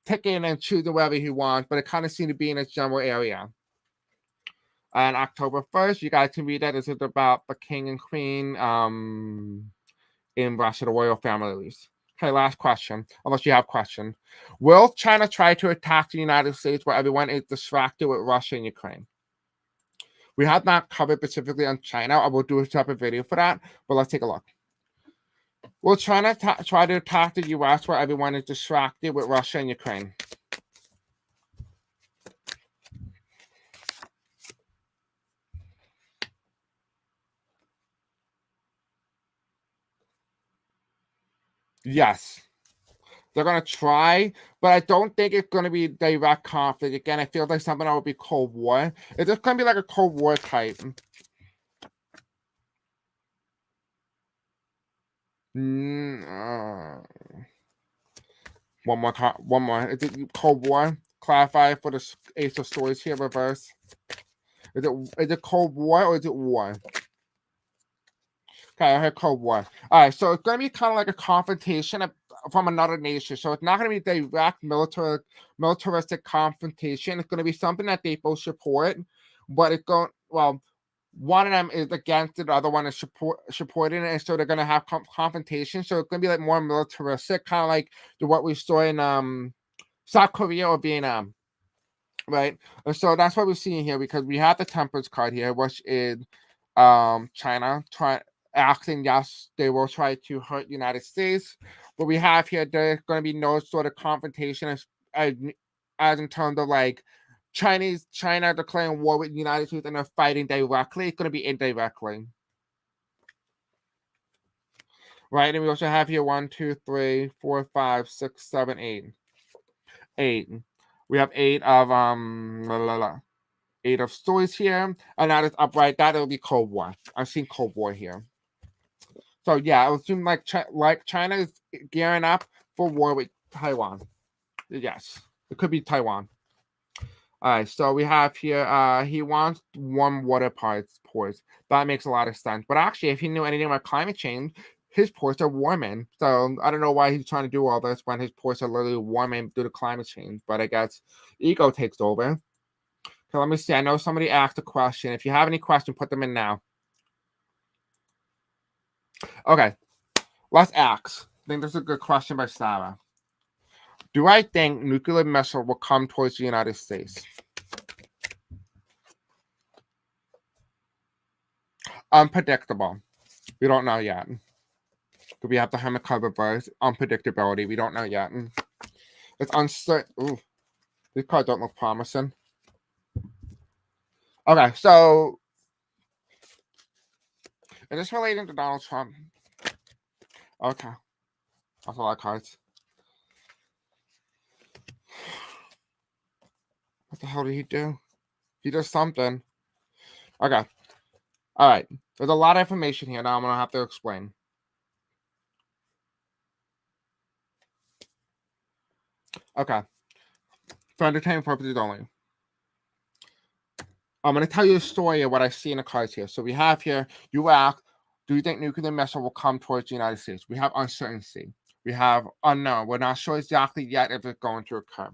picking and choosing wherever he wants, but it kind of seems to be in a general area. And October 1st, you guys can read that. This is about the king and queen in Russia, the royal families. Okay, last question, unless you have questions. Will China try to attack the United States where everyone is distracted with Russia and Ukraine? We have not covered specifically on China. I will do a separate video for that, but let's take a look. Will China try to attack the U.S. where everyone is distracted with Russia and Ukraine? Yes. They're going to try, but I don't think it's going to be direct conflict. Again, I feel like something that would be Cold War. It's just going to be like a Cold War type. One more. Is it Cold War? Clarify for the Ace of Swords here, reverse. Is it Cold War or is it war? Okay, I heard Cold War. All right, so it's going to be kind of like a confrontation from another nation. So it's not going to be direct militaristic confrontation. It's going to be something that they both support, but it's going, well, one of them is against it, the other one is supporting it, and so they're going to have confrontation. So it's going to be like more militaristic, kind of like what we saw in South Korea or Vietnam, right? And so that's what we're seeing here, because we have the Temperance card here, which is China acting, yes, they will try to hurt United States, but we have here there's going to be no sort of confrontation as in terms of like China declaring war with the United States and they're fighting directly. It's going to be indirectly, right? And we also have here 1, 2, 3, 4, 5, 6, 7, 8. We have 8 of 8 of stories here, and that is upright. That'll be Cold War. I've seen Cold War here. So yeah, I would assume like China is gearing up for war with Taiwan. Yes, it could be Taiwan. All right, so we have here, he wants warm water pores. That makes a lot of sense. But actually, if he knew anything about climate change, his pores are warming. So I don't know why he's trying to do all this when his pores are literally warming due to climate change. But I guess ego takes over. So let me see. I know somebody asked a question. If you have any question, put them in now. Okay, let's ask. I think this is a good question by Sarah. Do I think nuclear missile will come towards the United States? Unpredictable. We don't know yet. Do we have the Hermit card reverse? Unpredictability. We don't know yet. It's uncertain. Ooh, these cards don't look promising. Okay, so is this relating to Donald Trump? Okay. That's a lot of cards. What the hell did he do? He does something. Okay. All right. There's a lot of information here. Now I'm going to have to explain. Okay. For entertainment purposes only. I'm going to tell you a story of what I see in the cards here. So we have here, you ask, do you think nuclear missile will come towards the United States? We have uncertainty. We have unknown. We're not sure exactly yet if it's going to occur.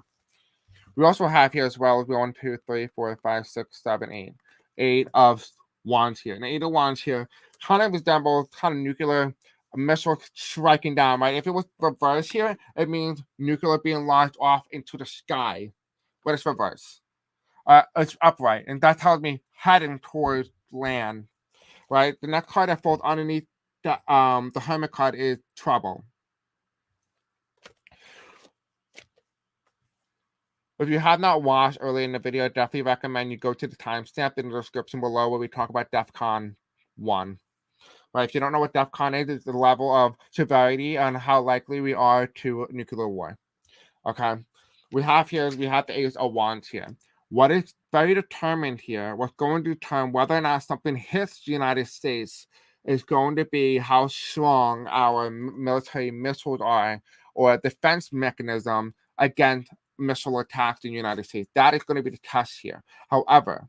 We also have here as well as 1, 2, 3, 4, 5, 6, 7, 8. 8 of wands here. And 8 of wands here kind of resembles kind of nuclear missile striking down, right? If it was reverse here, it means nuclear being launched off into the sky. But it's reverse. It's upright, and that tells me heading towards land, right? The next card that falls underneath the Hermit card is trouble. If you have not watched earlier in the video, I definitely recommend you go to the timestamp in the description below where we talk about DEFCON 1. Right? If you don't know what DEFCON is, it's the level of severity and how likely we are to nuclear war. Okay? We have the Ace of Wands here. What is very determined here, what's going to determine whether or not something hits the United States is going to be how strong our military missiles are or defense mechanism against missile attacks in the United States. That is going to be the test here. However,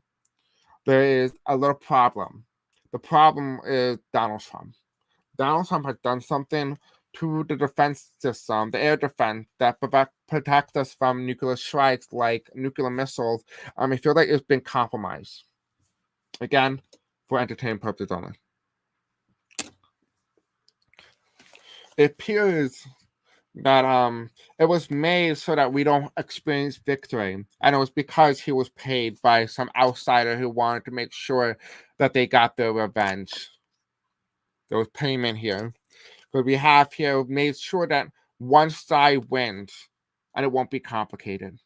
there is a little problem. The problem is Donald Trump. Donald Trump has done something to the defense system, the air defense that protects us from nuclear strikes like nuclear missiles. I feel like it's been compromised. Again, for entertainment purposes only. It appears that it was made so that we don't experience victory, and it was because he was paid by some outsider who wanted to make sure that they got their revenge. There was payment here. But we have here made sure that one side wins and it won't be complicated,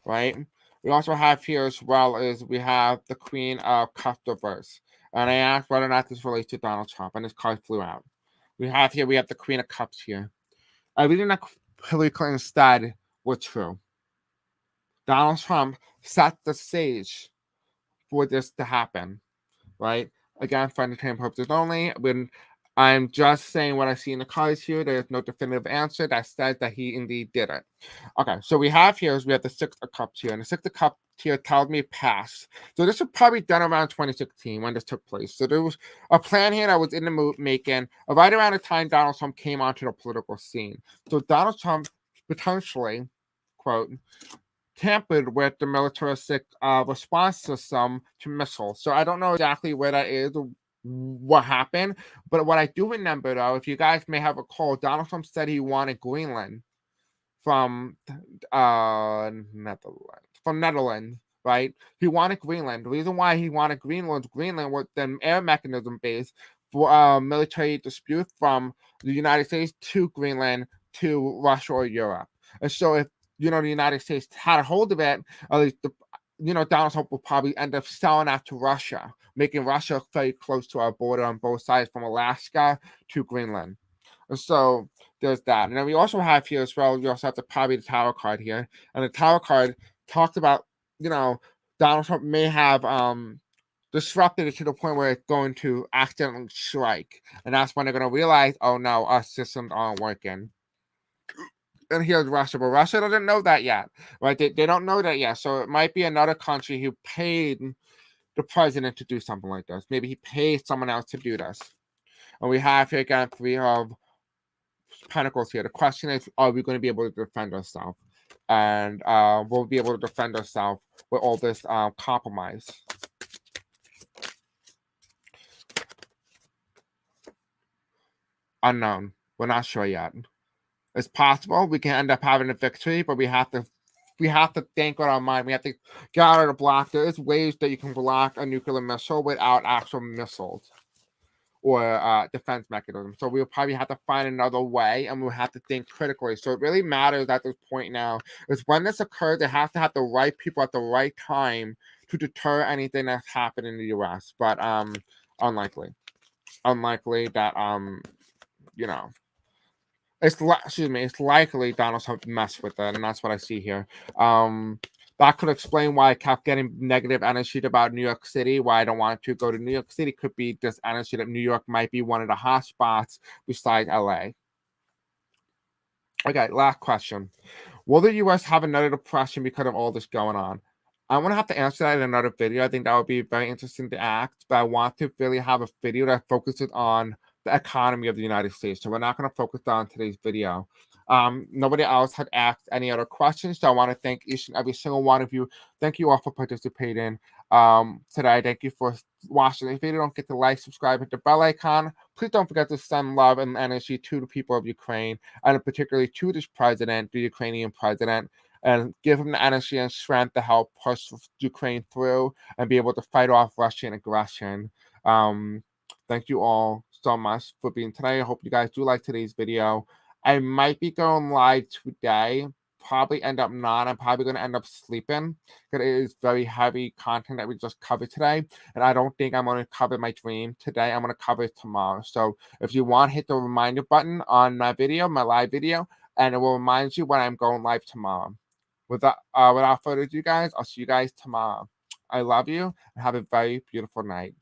right? We also have here as well as we have the Queen of Cups reverse. And I asked whether or not this relates to Donald Trump, and this card flew out. We have the Queen of Cups here. Everything that Hillary Clinton said was true. Donald Trump set the stage for this to happen, right? Again, for entertainment purposes only. When I'm just saying what I see in the cards here. There's no definitive answer that says that he indeed did it. Okay, so we have the Six of Cups here. And the Six of Cups here tells me pass. So this was probably done around 2016 when this took place. So there was a plan here that was in the making right around the time Donald Trump came onto the political scene. So Donald Trump potentially, quote, tampered with the militaristic response system to missiles. So I don't know exactly where that is or what happened, but what I do remember, though, if you guys may have recalled, Donald Trump said he wanted Greenland from Netherlands, right? He wanted Greenland. The reason why he wanted Greenland was the air mechanism base for military dispute from the United States to Greenland to Russia or Europe. And so if the United States had a hold of it, at least Donald Trump will probably end up selling that to Russia, making Russia very close to our border on both sides from Alaska to Greenland. And so there's that. And then we also have here as well, we also have the tower card here. And the tower card talks about, Donald Trump may have disrupted it to the point where it's going to accidentally strike. And that's when they're going to realize, oh no, our systems aren't working. And here's Russia, but Russia doesn't know that yet, right? They don't know that yet. So it might be another country who paid the president to do something like this. Maybe he paid someone else to do this. And we have here again 3 of Pentacles here. The question is, are we going to be able to defend ourselves? And we'll be able to defend ourselves with all this compromise. Unknown. We're not sure yet. It's possible we can end up having a victory, but we have to think with our mind. We have to get out of the block. There is ways that you can block a nuclear missile without actual missiles or defense mechanisms. So we'll probably have to find another way, and we'll have to think critically. So it really matters at this point now is when this occurs, they have to have the right people at the right time to deter anything that's happened in the U.S. But unlikely that it's likely Donald Trump messed with it, and that's what I see here. That could explain why I kept getting negative energy about New York City, why I don't want to go to New York City. Could be this energy that New York might be one of the hot spots besides LA. Okay, last question. Will the U.S. have another depression because of all this going on? I'm going to have to answer that in another video. I think that would be very interesting to ask, but I want to really have a video that focuses on the economy of the United States. So we're not going to focus on today's video. Nobody else had asked any other questions, so I want to thank each and every single one of you. Thank you all for participating today. Thank you for watching. If you don't get to like, subscribe, hit the bell icon. Please don't forget to send love and energy to the people of Ukraine, and particularly to this president, the Ukrainian president, and give him the energy and strength to help push Ukraine through and be able to fight off Russian aggression. Thank you all so much for being today. I hope you guys do like today's video. I might be going live today. Probably end up not. I'm probably going to end up sleeping because it is very heavy content that we just covered today. And I don't think I'm going to cover my dream today. I'm going to cover it tomorrow. So if you want, hit the reminder button on my video, my live video, and it will remind you when I'm going live tomorrow. Without further ado, guys, I'll see you guys tomorrow. I love you and have a very beautiful night.